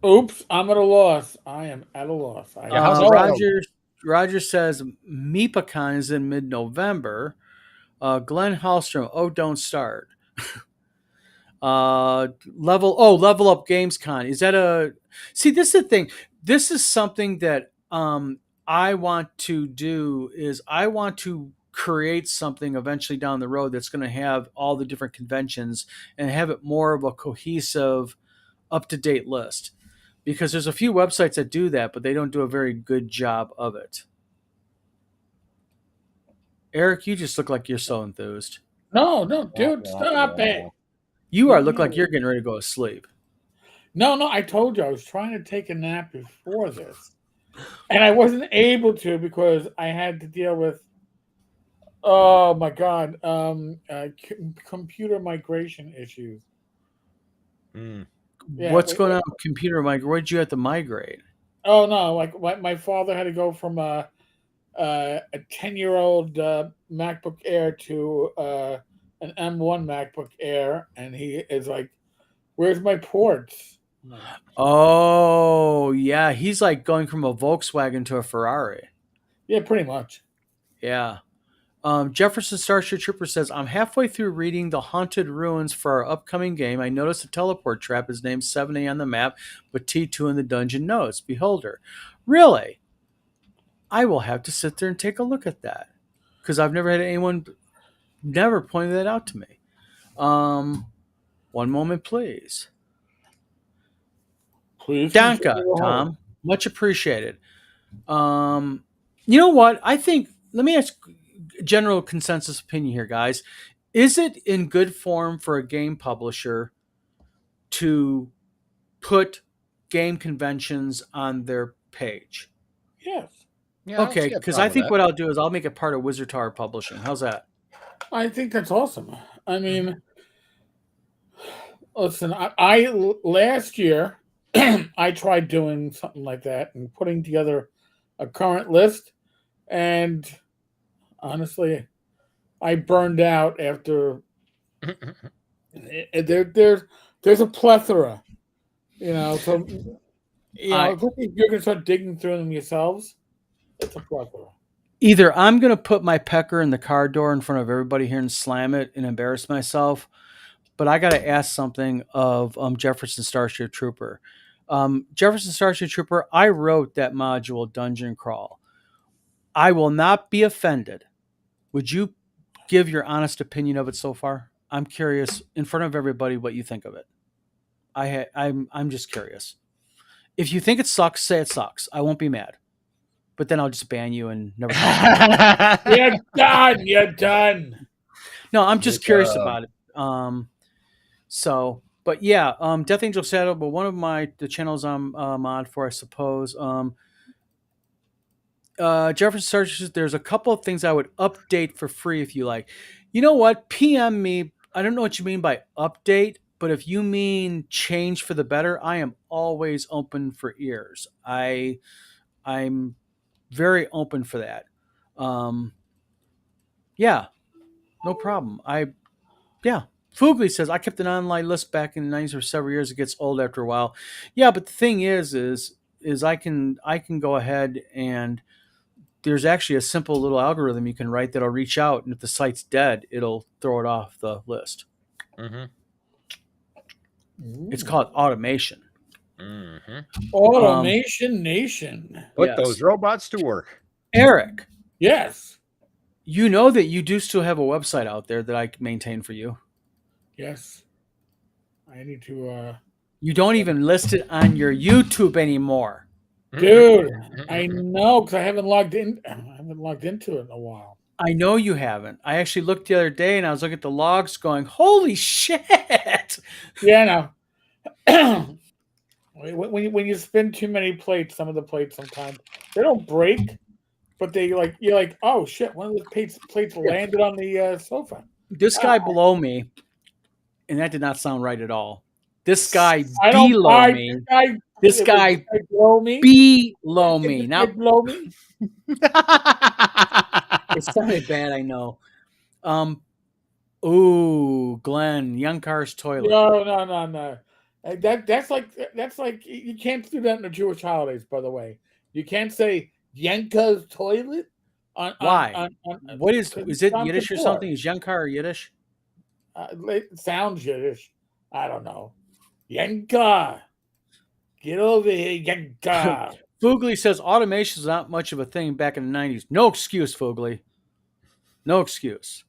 Speaker 2: Oops, I'm at a loss. I am at a loss.
Speaker 1: Roger says MeepaCon is in mid-November. Glenn Hallstrom, don't start. Level Up Games Con. Is that a... See, this is the thing. This is something that I want to do is I want to create something eventually down the road that's going to have all the different conventions and have it more of a cohesive, up-to-date list. Because there's a few websites that do that, but they don't do a very good job of it. Eric, you just look like you're so enthused.
Speaker 2: No, dude, stop it.
Speaker 1: You look like you're getting ready to go to sleep.
Speaker 2: No, I told you I was trying to take a nap before this. And I wasn't able to because I had to deal with, oh my God, computer migration issues.
Speaker 3: Mm.
Speaker 2: Yeah,
Speaker 1: What's going on with computer migration? Where did you have to migrate?
Speaker 2: Oh, no, like my father had to go from a 10-year-old MacBook Air to an M1 MacBook Air, and he is like, where's my ports?
Speaker 1: Oh, yeah. He's like going from a Volkswagen to a Ferrari.
Speaker 2: Yeah, pretty much.
Speaker 1: Yeah. Jefferson Starship Trooper says, I'm halfway through reading the Haunted Ruins for our upcoming game. I noticed a teleport trap is named 7A on the map, but T2 in the dungeon notes. Beholder. Really? I will have to sit there and take a look at that because I've never had anyone never pointed that out to me. One moment, please.
Speaker 2: Please.
Speaker 1: Danka, Tom. Much appreciated. You know what? I think, let me ask general consensus opinion here, guys. Is it in good form for a game publisher to put game conventions on their page?
Speaker 2: Yes.
Speaker 3: Yeah,
Speaker 1: okay, because I think what I'll do is I'll make it part of Wizard Tower Publishing. How's that?
Speaker 2: I think that's awesome. I mean, listen, I last year I tried doing something like that and putting together a current list, and honestly, I burned out after. There's There's a plethora, so
Speaker 1: I-
Speaker 2: if you're gonna start digging through them yourselves, it's a plethora.
Speaker 1: Either I'm going to put my pecker in the car door in front of everybody here and slam it and embarrass myself, but I got to ask something of Jefferson Starship Trooper. Jefferson Starship Trooper, I wrote that module Dungeon Crawl. I will not be offended. Would you give your honest opinion of it so far? I'm curious, in front of everybody, what you think of it. I'm just curious. If you think it sucks, say it sucks. I won't be mad. But then I'll just ban you and never.
Speaker 2: You're done. You're done.
Speaker 1: No, I'm just curious about it. But yeah, Death Angel Shadow, but one of the channels I'm on for, I suppose. Jefferson Searches, there's a couple of things I would update for free if you like. You know what? PM me. I don't know what you mean by update, but if you mean change for the better, I am always open for ears. I'm very open for that. Yeah, no problem. Foogly says I kept an online list back in the 90s for several years. It gets old after a while. Yeah, but the thing is I can go ahead and there's actually a simple little algorithm you can write that'll reach out, and if the site's dead, it'll throw it off the list.
Speaker 3: Mm-hmm.
Speaker 1: It's called automation.
Speaker 3: Mm-hmm.
Speaker 2: Automation Nation.
Speaker 3: Put
Speaker 1: Yes.
Speaker 3: those robots to work.
Speaker 1: Eric,
Speaker 2: Yes.
Speaker 1: you know that you do still have a website out there that I maintain for you.
Speaker 2: Yes. I need to.
Speaker 1: You don't even list it on your YouTube anymore.
Speaker 2: Dude, I know because I haven't logged in. I haven't logged into it in a while.
Speaker 1: I know you haven't. I actually looked the other day and I was looking at the logs going, holy shit.
Speaker 2: Yeah, no. when you spin too many plates, some of the plates sometimes they don't break, but you're like, oh shit, one of the plates landed on the sofa.
Speaker 1: This guy below me, and that did not sound right at all. This guy
Speaker 2: Below
Speaker 1: me.
Speaker 2: Now,
Speaker 1: It sounded bad, I know. Glenn, Young Car's toilet.
Speaker 2: No. That's like you can't do that in the Jewish holidays. By the way, you can't say Yanka's toilet.
Speaker 1: Why? What is it Yiddish or something? Is Young Car Yiddish?
Speaker 2: It sounds Yiddish. I don't know. Yanka, get over here, Yanka.
Speaker 1: Foogly says automation is not much of a thing back in the 90s. No excuse, Foogly. No excuse.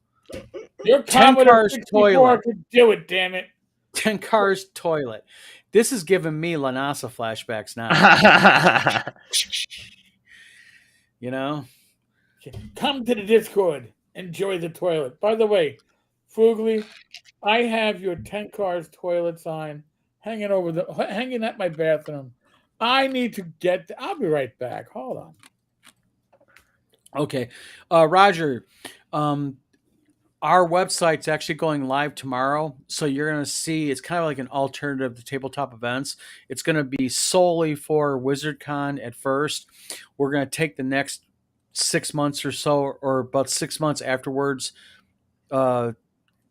Speaker 2: Your
Speaker 1: 10 Cars toilet
Speaker 2: could do it, damn it.
Speaker 1: 10 Cars toilet. This is giving me Lanasa flashbacks now. You know?
Speaker 2: Come to the Discord. Enjoy the toilet. By the way, Foogly, I have your 10 Cars toilet sign hanging at my bathroom. I need to get. I'll be right back. Hold on.
Speaker 1: Okay, Roger. Our website's actually going live tomorrow, so you're going to see it's kind of like an alternative to tabletop events. It's going to be solely for WizardCon at first. We're going to take the next 6 months or so, or about 6 months afterwards,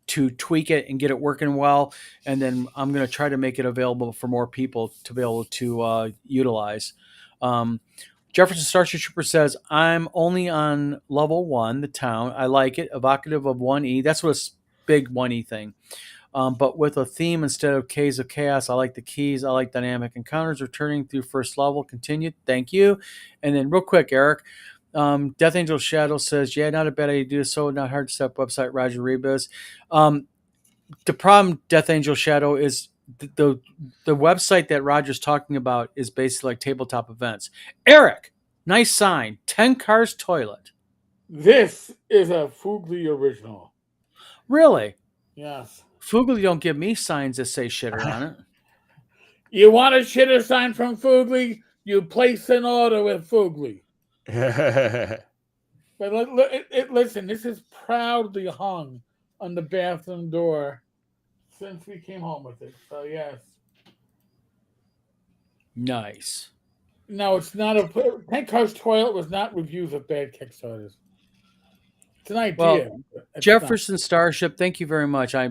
Speaker 1: to tweak it and get it working well, and then I'm going to try to make it available for more people to be able to utilize. Jefferson Starship Trooper says, I'm only on level 1, the town. I like it. Evocative of 1E. That's what's big 1E thing. But with a theme instead of K's of Chaos. I like the keys. I like dynamic encounters returning through first level. Continued. Thank you. And then real quick, Eric. Death Angel Shadow says, yeah, not a bad idea to do so. Not hard to set up website, Roger Rebus. The problem, Death Angel Shadow, is the website that Roger's talking about is basically like tabletop events. Eric, nice sign. 10 Cars toilet.
Speaker 2: This is a Foogly original.
Speaker 1: Really?
Speaker 2: Yes.
Speaker 1: Foogly don't give me signs that say shitter on it.
Speaker 2: You want a shitter sign from Foogly? You place an order with Foogly. But listen, this is proudly hung on the bathroom door since we came home with it. So yes.
Speaker 1: Nice.
Speaker 2: No, it's not 10 Cars toilet was not reviews of bad Kickstarters. It's an idea.
Speaker 1: Well,
Speaker 2: It's
Speaker 1: Jefferson Starship, thank you very much. I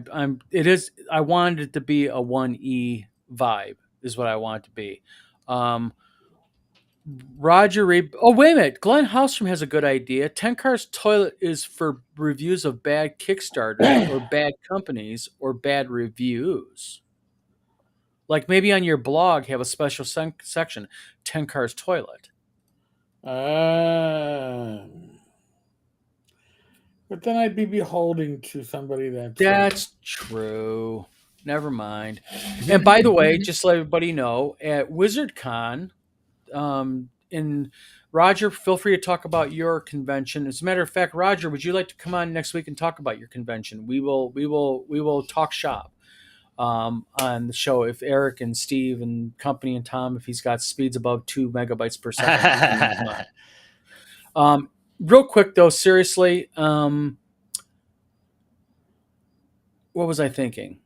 Speaker 1: wanted it to be a 1E vibe, is what I want it to be. Roger Reed. Oh, wait a minute. Glenn Hallstrom has a good idea. 10 Cars Toilet is for reviews of bad Kickstarters or bad companies or bad reviews. Like maybe on your blog, have a special section, 10 Cars Toilet.
Speaker 2: not. But then I'd be beholden to somebody
Speaker 1: That's true. Never mind. And by the way, just to let everybody know, at WizardCon, and Roger, feel free to talk about your convention. As a matter of fact, Roger, would you like to come on next week and talk about your convention? We will talk shop on the show if Eric and Steve and company and Tom, if he's got speeds above 2 megabytes per second. Real quick though, seriously, what was I thinking?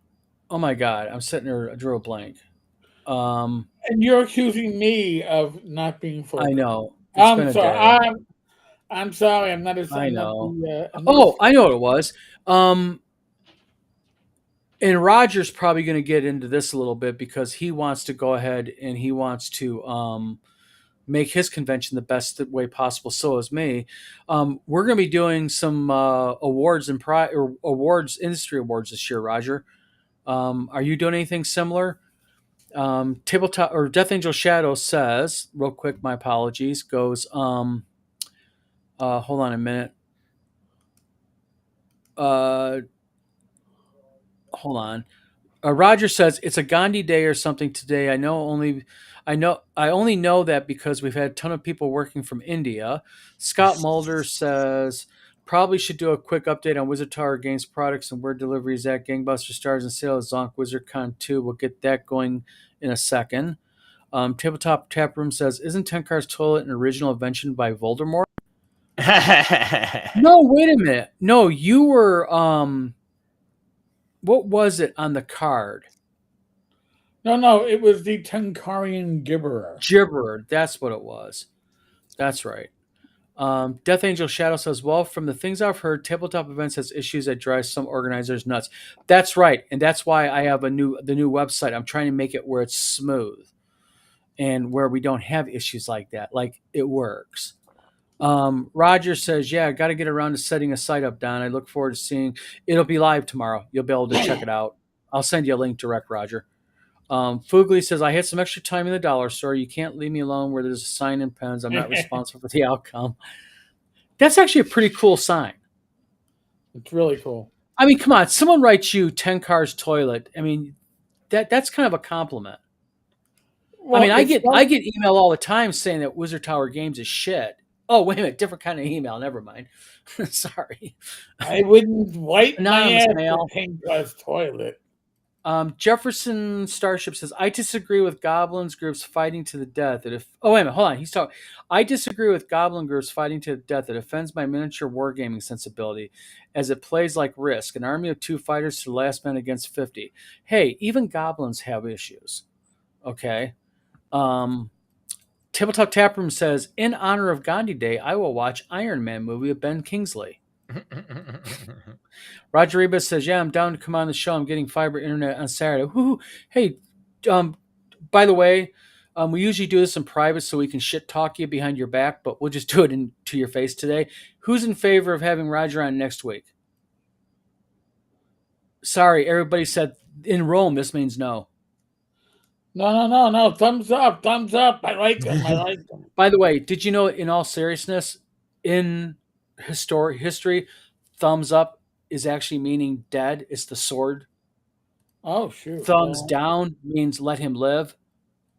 Speaker 1: Oh my God, I'm sitting there, I drew a blank.
Speaker 2: And you're accusing me of not being focused.
Speaker 1: I know.
Speaker 2: I'm sorry. I'm sorry. I'm not as.
Speaker 1: I know.
Speaker 2: I
Speaker 1: know what it was. And Roger's probably going to get into this a little bit because he wants to go ahead and he wants to make his convention the best way possible. So is me. We're going to be doing some awards and industry awards this year. Roger, are you doing anything similar? Tabletop or Death Angel Shadow says, real quick, my apologies, goes, hold on a minute. Hold on. Roger says it's a Gandhi Day or something today. I only know that because we've had a ton of people working from India. Scott Mulder says probably should do a quick update on Wizard Tower Games products and where delivery is at. Gangbuster Stars and Sales, Zonk WizardCon 2. We'll get that going in a second. Tabletop Tap Room says, isn't 10 Cars Toilet an original invention by Voldemort? No, wait a minute. No, you were what was it on the card?
Speaker 2: No, it was the Tenkarian Gibberer.
Speaker 1: Gibberer, that's what it was. That's right. Death Angel Shadow says, well, from the things I've heard, tabletop events has issues that drive some organizers nuts. That's right, and that's why I have the new website. I'm trying to make it where it's smooth and where we don't have issues like that. Like, it works. Roger says, yeah, I got to get around to setting a site up, Don. I look forward to seeing it'll be live tomorrow. You'll be able to check it out. I'll send you a link direct, Roger. Fugly says, I had some extra time in the dollar store. You can't leave me alone where there's a sign and pens. I'm not responsible for the outcome. That's actually a pretty cool sign.
Speaker 2: It's really cool.
Speaker 1: I mean, come on. Someone writes you 10 Cars Toilet. I mean, that's kind of a compliment. Well, I mean, I get email all the time saying that Wizard Tower Games is shit. Oh, wait a minute. Different kind of email. Never mind. Sorry.
Speaker 2: I wouldn't wipe my ass
Speaker 1: mail.
Speaker 2: 10 Cars Toilet.
Speaker 1: Jefferson Starship says, I disagree with goblins groups fighting to the death. Oh, wait a minute. Hold on. He's talking. I disagree with goblin groups fighting to the death. It offends my miniature wargaming sensibility as it plays like Risk, an army of 2 fighters to the last man against 50. Hey, even goblins have issues. Okay. Tabletop Taproom says, in honor of Gandhi Day, I will watch Iron Man movie with Ben Kingsley. Roger Rebus says, yeah, I'm down to come on the show. I'm getting fiber internet on Saturday. Woo-hoo. Hey, by the way, we usually do this in private so we can shit talk you behind your back, but we'll just do it to your face today. Who's in favor of having Roger on next week? Sorry, everybody said in Rome, this means no.
Speaker 2: No. Thumbs up. I like them.
Speaker 1: By the way, did you know, in all seriousness, in history, thumbs up is actually meaning dead. It's the sword.
Speaker 2: Oh, shoot.
Speaker 1: Thumbs down means let him live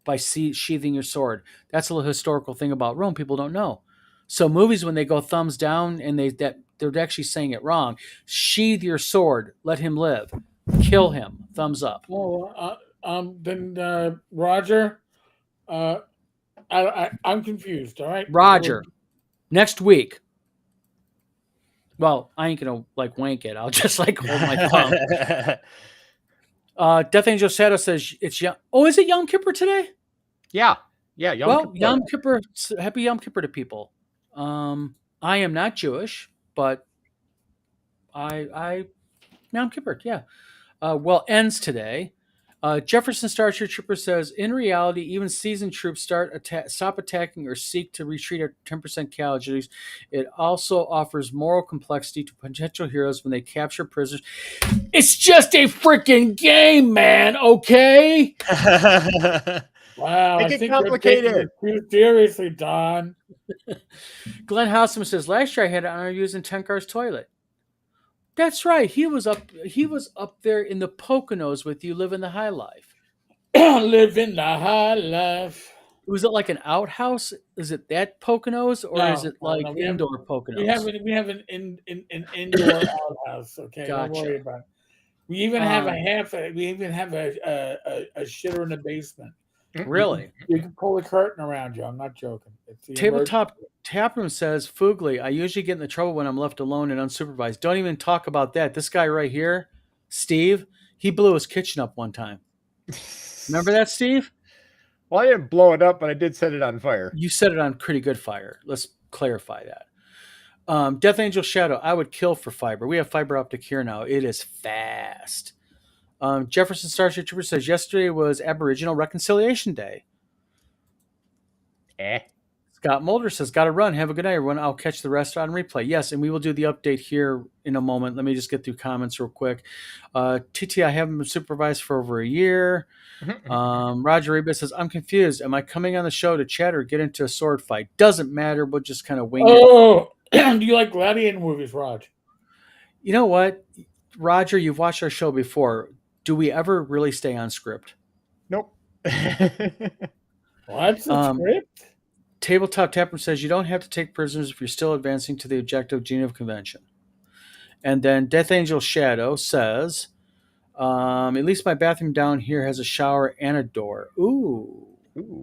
Speaker 1: by sheathing your sword. That's a little historical thing about Rome people don't know. So movies, when they go thumbs down and they're actually saying it wrong. Sheathe your sword. Let him live. Kill him. Thumbs up.
Speaker 2: Then Roger, I'm confused. All right,
Speaker 1: Roger, next week. Well, I ain't gonna wank it. I'll just hold my thumb. Death Angel Shadow says it's Yom. Oh, is it Yom Kippur today?
Speaker 3: Yeah. Yom
Speaker 1: Kippur. Happy Yom Kippur to people. I am not Jewish, but Yom Kippur, yeah. Ends today. Jefferson Starship Trooper says, in reality, even seasoned troops stop attacking or seek to retreat at 10% casualties. It also offers moral complexity to potential heroes when they capture prisoners. It's just a freaking game, man, okay?
Speaker 2: Wow,
Speaker 3: Make
Speaker 2: I
Speaker 3: it
Speaker 2: think you're taking this
Speaker 3: complicated.
Speaker 2: too seriously, Don.
Speaker 1: Glenn Houseman says, last year I had honor using Tenkar's toilet. That's right. He was up there in the Poconos with you living the high life.
Speaker 2: Living the high life.
Speaker 1: Was it like an outhouse? Is it that Poconos or is it like indoor Poconos?
Speaker 2: We have an indoor outhouse. Okay,
Speaker 1: Gotcha.
Speaker 2: don't worry about it. We even have a shitter in the basement.
Speaker 1: Really?
Speaker 2: You can pull the curtain around you. I'm not joking.
Speaker 1: Tabletop Taproom says, Fugly, I usually get into trouble when I'm left alone and unsupervised. Don't even talk about that. This guy right here, Steve, he blew his kitchen up one time. Remember that, Steve?
Speaker 3: Well, I didn't blow it up, but I did set it on fire.
Speaker 1: You set it on pretty good fire. Let's clarify that. Death Angel Shadow, I would kill for fiber. We have fiber optic here now. It is fast. Jefferson Starship Trooper says, yesterday was Aboriginal Reconciliation Day. Scott Mulder says, got to run. Have a good night, everyone. I'll catch the rest on replay. Yes, and we will do the update here in a moment. Let me just get through comments real quick. TT, I haven't been supervised for over a year. Roger Reba says, I'm confused. Am I coming on the show to chat or get into a sword fight? Doesn't matter. We'll just kind of wing it.
Speaker 2: Do you like gladiator movies, Raj?
Speaker 1: You know what? Roger, you've watched our show before. Do we ever really stay on script?
Speaker 3: Nope.
Speaker 2: What's the script?
Speaker 1: Tabletop Tapper says, you don't have to take prisoners if you're still advancing to the objective Geneva Convention. And then Death Angel Shadow says, at least my bathroom down here has a shower and a door. Ooh.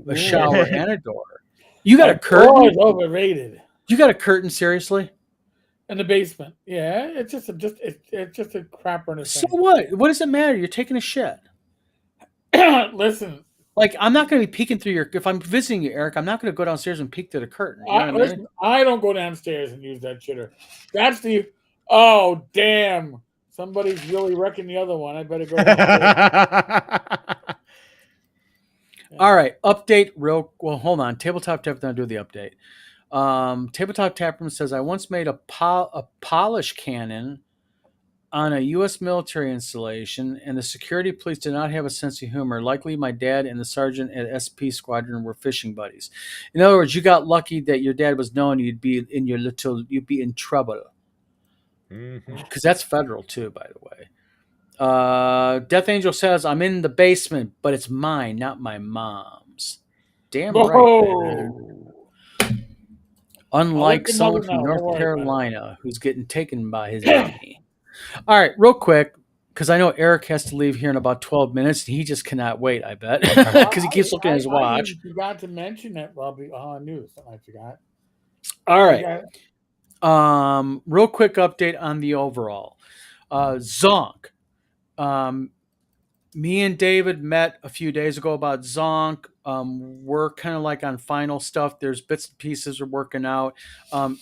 Speaker 1: A shower and a door. You got a curtain?
Speaker 2: Oh, it's overrated.
Speaker 1: You got a curtain, seriously?
Speaker 2: In the basement. Yeah, it's just a crapper in a
Speaker 1: So what? What does it matter? You're taking a shit.
Speaker 2: Listen.
Speaker 1: Like, I'm not going to be peeking through if I'm visiting you, Eric, I'm not going to go downstairs and peek through the curtain. You know what I mean?
Speaker 2: I don't go downstairs and use that shitter. That's oh, damn. Somebody's really wrecking the other one. I better go downstairs.
Speaker 1: All right. Update hold on. Tabletop Tap, then I'll do the update. Tabletop Taproom says, I once made a polish cannon on a U.S. military installation, and the security police did not have a sense of humor. Likely my dad and the sergeant at SP Squadron were fishing buddies. In other words, you got lucky that your dad was knowing you'd be in trouble. Because that's federal too, by the way. Death Angel says, I'm in the basement, but it's mine, not my mom's. Damn right. Unlike someone from North Carolina who's getting taken by his mommy. All right, real quick, because I know Eric has to leave here in about 12 minutes, and he just cannot wait, I bet, because he keeps looking at his watch.
Speaker 2: I forgot to mention that, Robbie. I knew something I forgot.
Speaker 1: All right. Real quick update on the overall. Zonk. Me and David met a few days ago about Zonk. We're kind of like on final stuff. There's bits and pieces we're working out.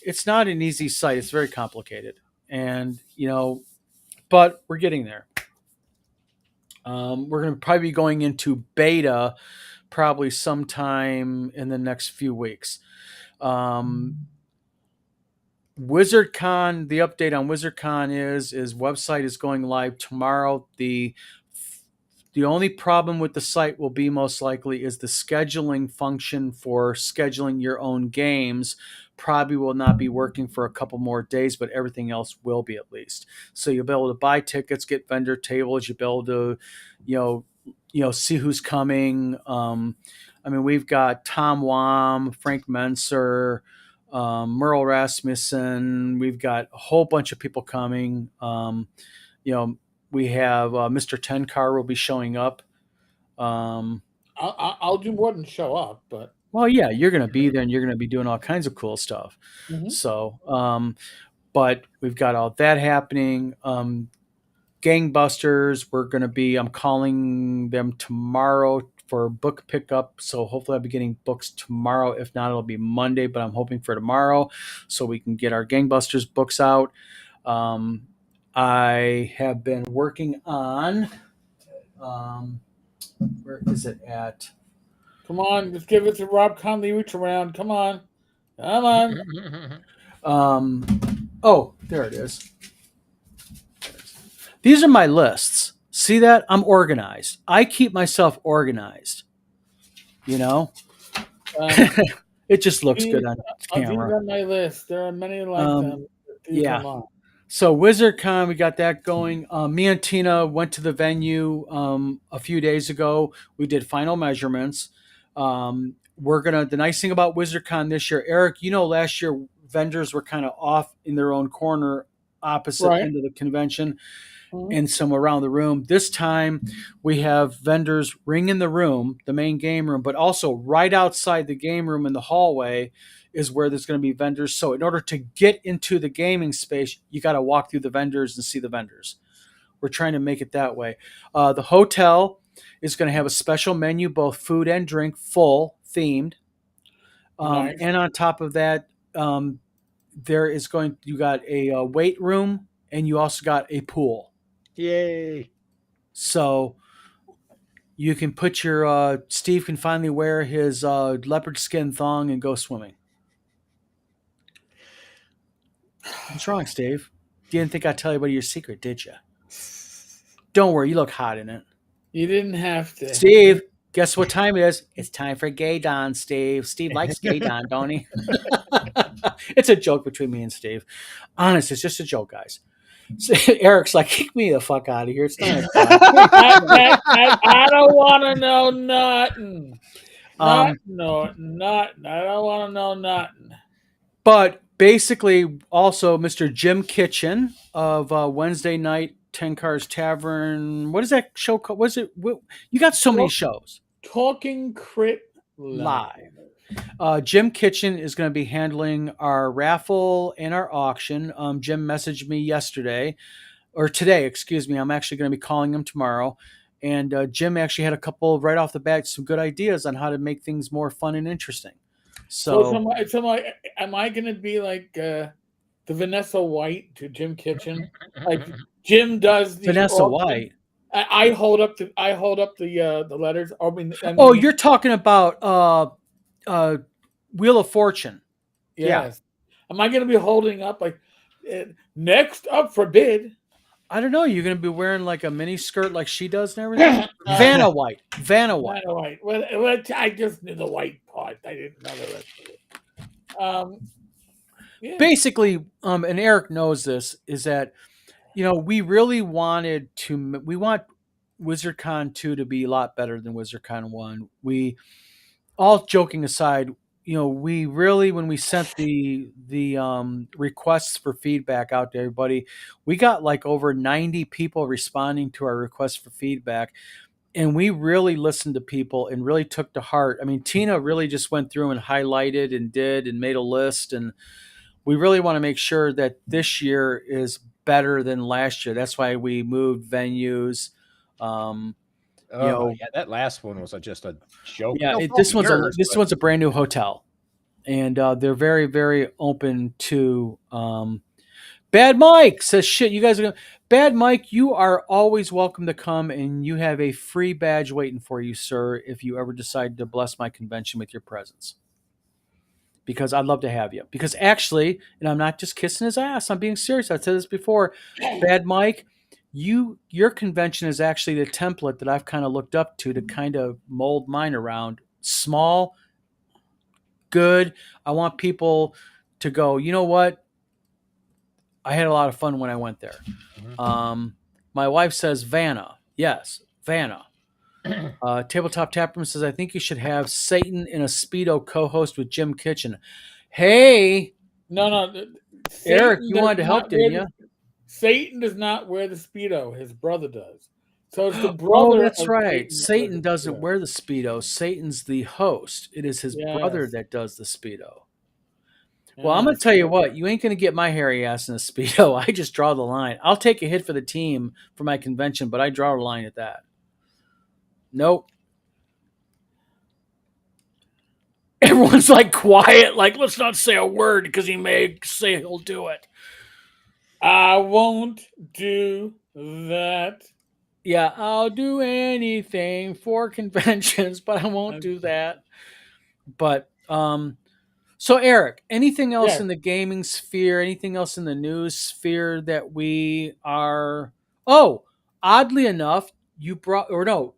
Speaker 1: It's not an easy site. It's very complicated. And, but we're getting there. We're going to probably be going into beta probably sometime in the next few weeks. WizardCon, the update on WizardCon is website is going live tomorrow. The only problem with the site will be most likely is the scheduling function for scheduling your own games probably will not be working for a couple more days, but everything else will be at least. So you'll be able to buy tickets, get vendor tables, you'll be able to, see who's coming. We've got Tom Wam, Frank Menser, Merle Rasmussen. We've got a whole bunch of people coming. We have Mr. Tenkar will be showing up.
Speaker 2: I'll do more than show up, but.
Speaker 1: Well, yeah, you're going to be there and you're going to be doing all kinds of cool stuff. Mm-hmm. So, but we've got all that happening. Gangbusters, I'm calling them tomorrow for book pickup. So hopefully I'll be getting books tomorrow. If not, it'll be Monday, but I'm hoping for tomorrow so we can get our Gangbusters books out. I have been working on. Where is it at?
Speaker 2: Come on, just give it to Rob Conley reach around. Come on. Come on.
Speaker 1: Oh, there it is. These are my lists. See that? I'm organized. I keep myself organized. You know, it just looks good on
Speaker 2: These
Speaker 1: camera.
Speaker 2: are my list. There are many like them. These
Speaker 1: yeah.
Speaker 2: are mine.
Speaker 1: So WizardCon, we got that going. Me and Tina went to the venue a few days ago. We did final measurements. The nice thing about WizardCon this year, Eric, last year vendors were kind of off in their own corner, opposite
Speaker 2: Right.
Speaker 1: end of the convention,
Speaker 2: Mhm.
Speaker 1: and some around the room. This time, we have vendors ring in the room, the main game room, but also right outside the game room in the hallway is where there's going to be vendors. So in order to get into the gaming space, you got to walk through the vendors and see the vendors. We're trying to make it that way. The hotel is going to have a special menu, both food and drink, full themed.
Speaker 2: Nice.
Speaker 1: And on top of that, you got a weight room, and you also got a pool.
Speaker 3: Yay.
Speaker 1: So you can put your Steve can finally wear his leopard skin thong and go swimming. What's wrong, Steve? You didn't think I'd tell anybody your secret, did you? Don't worry, you look hot in it.
Speaker 2: You didn't have to.
Speaker 1: Steve, guess what time it is? It's time for Gay Don, Steve. Steve likes Gay Don, don't he? It's a joke between me and Steve. Honest, it's just a joke, guys. So Eric's like, kick me the fuck out of here. It's not
Speaker 2: I don't want to know nothing. Nothing. I don't want to know nothing.
Speaker 1: But basically, also Mr. Jim Kitchen of Wednesday night 10 Cars Tavern. What is that show called? Was it? You got so many shows.
Speaker 2: Talking Crit
Speaker 1: Live. Jim Kitchen is going to be handling our raffle and our auction. Jim messaged me today, excuse me. I'm actually going to be calling him tomorrow. And Jim actually had a couple right off the bat, some good ideas on how to make things more fun and interesting. So
Speaker 2: am I going to be like the Vanessa White to Jim Kitchen? Like Jim does
Speaker 1: Vanessa White.
Speaker 2: I hold up the letters.
Speaker 1: You're talking about Wheel of Fortune.
Speaker 2: Yes.
Speaker 1: Yeah.
Speaker 2: Am I going to be holding up like next up for bid?
Speaker 1: I don't know. You're going to be wearing like a mini skirt like she does and everything. Vanna White.
Speaker 2: Well, I just knew the white part. I didn't know the rest of it. Yeah.
Speaker 1: Basically, and Eric knows this, is that we really we want WizardCon 2 to be a lot better than WizardCon 1. We, all joking aside, we really, when we sent the requests for feedback out to everybody, we got like over 90 people responding to our requests for feedback. And we really listened to people and really took to heart. I mean, Tina really just went through and highlighted and made a list. And we really want to make sure that this year is better than last year. That's why we moved venues.
Speaker 3: That last one was just a joke.
Speaker 1: Yeah, this one's a brand new hotel, and they're very, very open to. Bad Mike says, "Shit, you guys are gonna." Bad Mike, you are always welcome to come, and you have a free badge waiting for you, sir, if you ever decide to bless my convention with your presence. Because I'd love to have you. Because actually, and I'm not just kissing his ass, I'm being serious. I've said this before. Bad Mike, your convention is actually the template that I've kind of looked up to kind of mold mine around. Small, good. I want people to go, you know what? I had a lot of fun when I went there. My wife says Vanna. Yes, Vanna. Tabletop Taproom says, I think you should have Satan in a Speedo co-host with Jim Kitchen. Hey.
Speaker 2: No.
Speaker 1: Eric, you wanted to help, didn't you?
Speaker 2: Satan does not wear the Speedo. His brother does. So it's the brother.
Speaker 1: Oh, that's right. Satan doesn't wear the Speedo. Satan's the host. It is his brother that does the Speedo. Well, I'm going to tell you what. You ain't going to get my hairy ass in a Speedo. I just draw the line. I'll take a hit for the team for my convention, but I draw a line at that. Nope. Everyone's like quiet, like let's not say a word because he may say he'll do it.
Speaker 2: We'll won't do that.
Speaker 1: Yeah, I'll do anything for conventions, but I won't do that. But so Eric, anything else
Speaker 2: Yes.
Speaker 1: in the gaming sphere, anything else in the news sphere that we are Oh, oddly enough, you brought or no,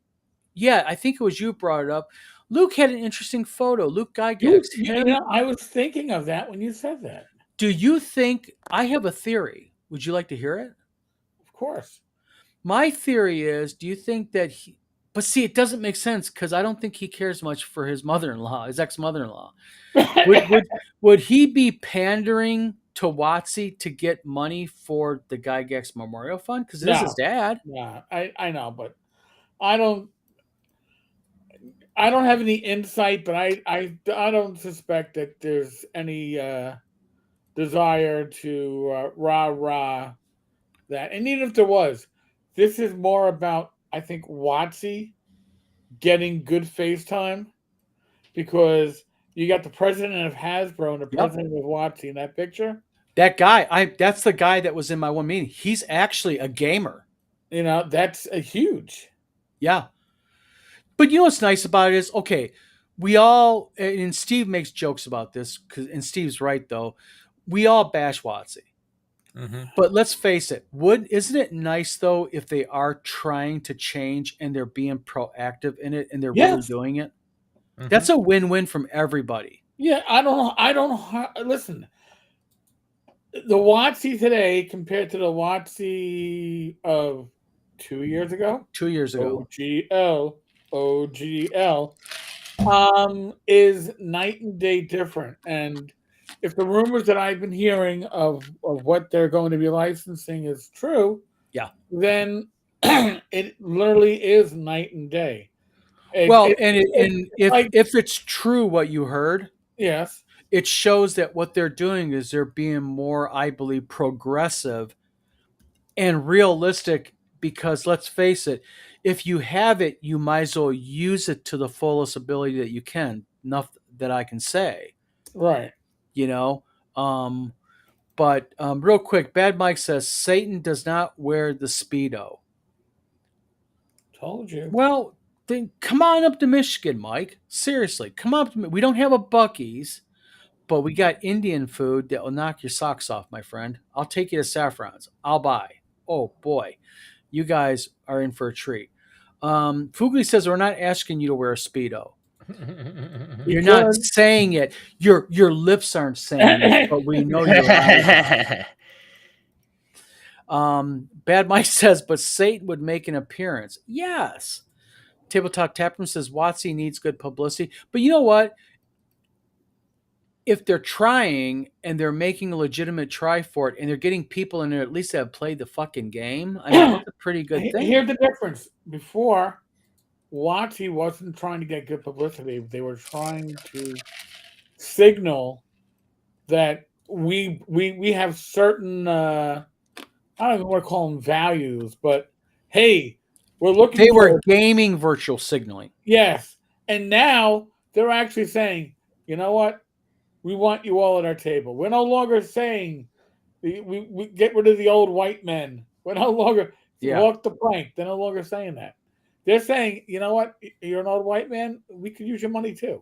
Speaker 1: yeah, I think it was you brought it up. Luke had an interesting photo. Luke Gygax.
Speaker 2: I was thinking of that when you said that.
Speaker 1: Do you think I have a theory? Would you like to hear it?
Speaker 2: Of course.
Speaker 1: My theory is, do you think that he, but see, it doesn't make sense because I don't think he cares much for his mother-in-law, his ex-mother-in-law. Would he be pandering to Watsy to get money for the Gygax Memorial Fund? Because it is his dad.
Speaker 2: Yeah, I know, but I don't have any insight, but I don't suspect that there's any desire to rah that. And even if there was, this is more about, I think, Watsy getting good FaceTime, because you got the president of Hasbro and the president of Watsy in that picture.
Speaker 1: That guy, that's the guy that was in my one meeting. He's actually a gamer.
Speaker 2: You know, that's a huge.
Speaker 1: Yeah. But you know what's nice about it is, okay, we all, and Steve makes jokes about this, and Steve's right though, we all bash Watsy.
Speaker 3: Mm-hmm.
Speaker 1: But let's face it, isn't it nice though if they are trying to change and they're being proactive in it and they're really doing it? Mm-hmm. That's a win-win from everybody.
Speaker 2: Yeah, I don't listen. The Watsy today compared to the Watsy of 2 years ago.
Speaker 1: 2 years ago.
Speaker 2: OGL is night and day different. And if the rumors that I've been hearing of what they're going to be licensing is true, then it literally is night and day.
Speaker 1: If it's true what you heard,
Speaker 2: yes,
Speaker 1: it shows that what they're doing is they're being more, I believe, progressive and realistic. Because let's face it, if you have it, you might as well use it to the fullest ability that you can. Enough that I can say,
Speaker 2: right?
Speaker 1: You know. But real quick, Bad Mike says Satan does not wear the Speedo.
Speaker 2: Told you.
Speaker 1: Well, then come on up to Michigan, Mike. Seriously, come up to me. We don't have a Buc-ee's, but we got Indian food that will knock your socks off, my friend. I'll take you to Saffron's. I'll buy. Oh boy, you guys are in for a treat. Fugly says we're not asking you to wear a Speedo. You're not saying it. Your lips aren't saying it, but we know you're right. Bad Mike says, but Satan would make an appearance. Yes. Table Talk Taproom says Watsy needs good publicity. But you know what? If they're trying and they're making a legitimate try for it and they're getting people in there at least that have played the fucking game, I mean, that's a pretty good thing.
Speaker 2: Here's the difference. Before, Watsy wasn't trying to get good publicity. They were trying to signal that we have certain I don't even want to call them values, but hey, we're looking.
Speaker 1: They were gaming virtual signaling.
Speaker 2: Yes, and now they're actually saying, you know what? We want you all at our table. We're no longer saying we get rid of the old white men. We're no longer walk the plank. They're no longer saying that. They're saying, you know what? You're an old white man. We could use your money too.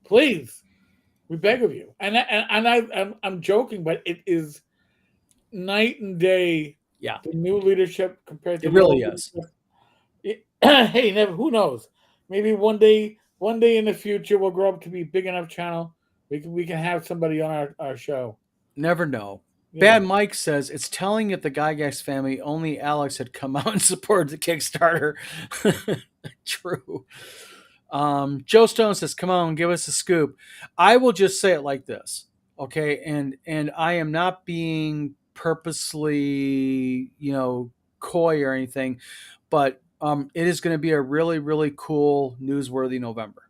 Speaker 2: Please, we beg of you. And I'm joking, but it is night and day.
Speaker 1: Yeah,
Speaker 2: the new leadership compared to
Speaker 1: it really is.
Speaker 2: Hey, never. Who knows? Maybe one day in the future we'll grow up to be big enough channel. We can have somebody on our show.
Speaker 1: Never know. Bad Mike says it's telling if the Gygax family only Alex had come out and supported the Kickstarter. True. Joe Stone says, "Come on, give us a scoop." I will just say it like this, okay? And I am not being purposely, coy or anything, but it is going to be a really, really cool, newsworthy November.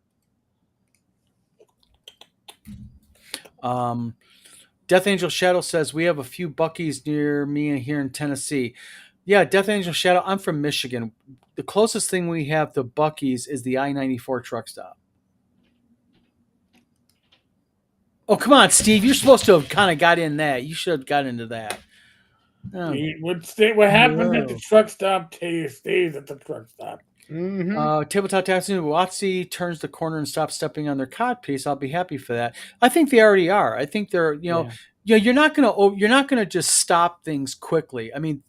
Speaker 1: Death Angel Shadow says, we have a few Buc-ee's near me here in Tennessee. Yeah, Death Angel Shadow, I'm from Michigan. The closest thing we have to Buc-ee's is the I-94 truck stop. Oh, come on, Steve. You're supposed to have kind of got in that. You should have got into that. Oh,
Speaker 2: What happened at the
Speaker 1: Whoa.
Speaker 2: truck stop stays at the truck stop.
Speaker 1: Tabletop Tattoo Watsy turns the corner and stops stepping on their cod piece. I'll be happy for that. I think they already are. I think they're, you're not gonna just stop things quickly. I mean,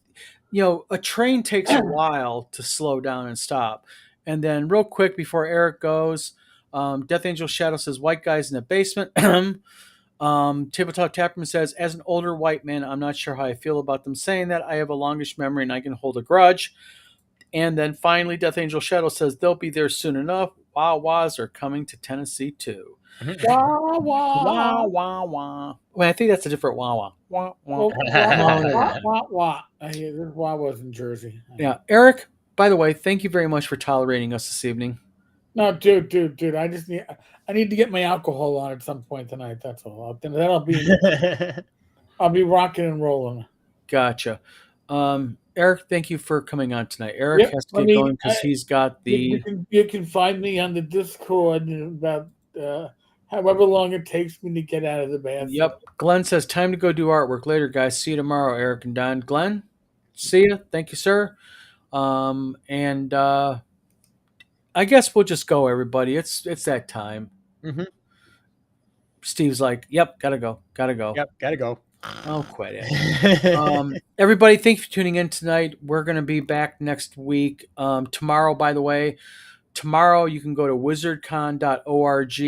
Speaker 1: a train takes a while to slow down and stop. And then real quick before Eric goes, Death Angel Shadow says white guys in the basement. Tabletop Tapperman says, as an older white man, I'm not sure how I feel about them saying that. I have a longish memory and I can hold a grudge. And then finally, Death Angel Shadow says they'll be there soon enough. Wawas are coming to Tennessee too.
Speaker 2: Wah, wah.
Speaker 1: Wah, wah, wah. Well, I think that's a different wah, wah. Wah, wah.
Speaker 2: Wah. I hear this wah was in Jersey.
Speaker 1: Yeah. Eric, by the way, thank you very much for tolerating us this evening.
Speaker 2: No, dude. I need to get my alcohol on at some point tonight. That's all. I'll be rocking and rolling.
Speaker 1: Gotcha. Eric, thank you for coming on tonight. Eric has to get going because he's got the.
Speaker 2: You can find me on the Discord in about however long it takes me to get out of the bathroom.
Speaker 1: Yep. Glenn says time to go do artwork later, guys. See you tomorrow, Eric and Don. Glenn, see you. Thank you, sir. And I guess we'll just go, everybody. It's that time.
Speaker 3: Mm-hmm.
Speaker 1: Steve's like, "Yep, gotta go.
Speaker 3: Yep, gotta go."
Speaker 1: I'll quit it. Everybody, thanks for tuning in tonight. We're going to be back next week. Tomorrow, by the way, you can go to wizardcon.org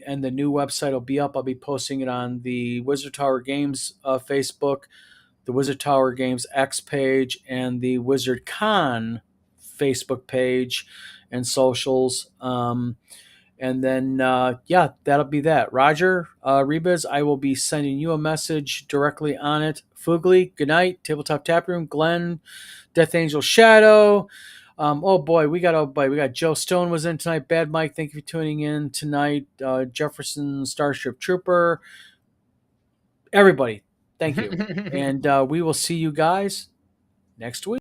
Speaker 1: and the new website will be up. I'll be posting it on the Wizard Tower Games Facebook, the Wizard Tower Games X page, and the Wizard Con Facebook page and socials. And then, that'll be that. Roger, Rebus, I will be sending you a message directly on it. Foogly, good night. Tabletop Taproom, Glenn, Death Angel Shadow. We got Joe Stone was in tonight. Bad Mike, thank you for tuning in tonight. Jefferson, Starship Trooper. Everybody, thank you. And we will see you guys next week.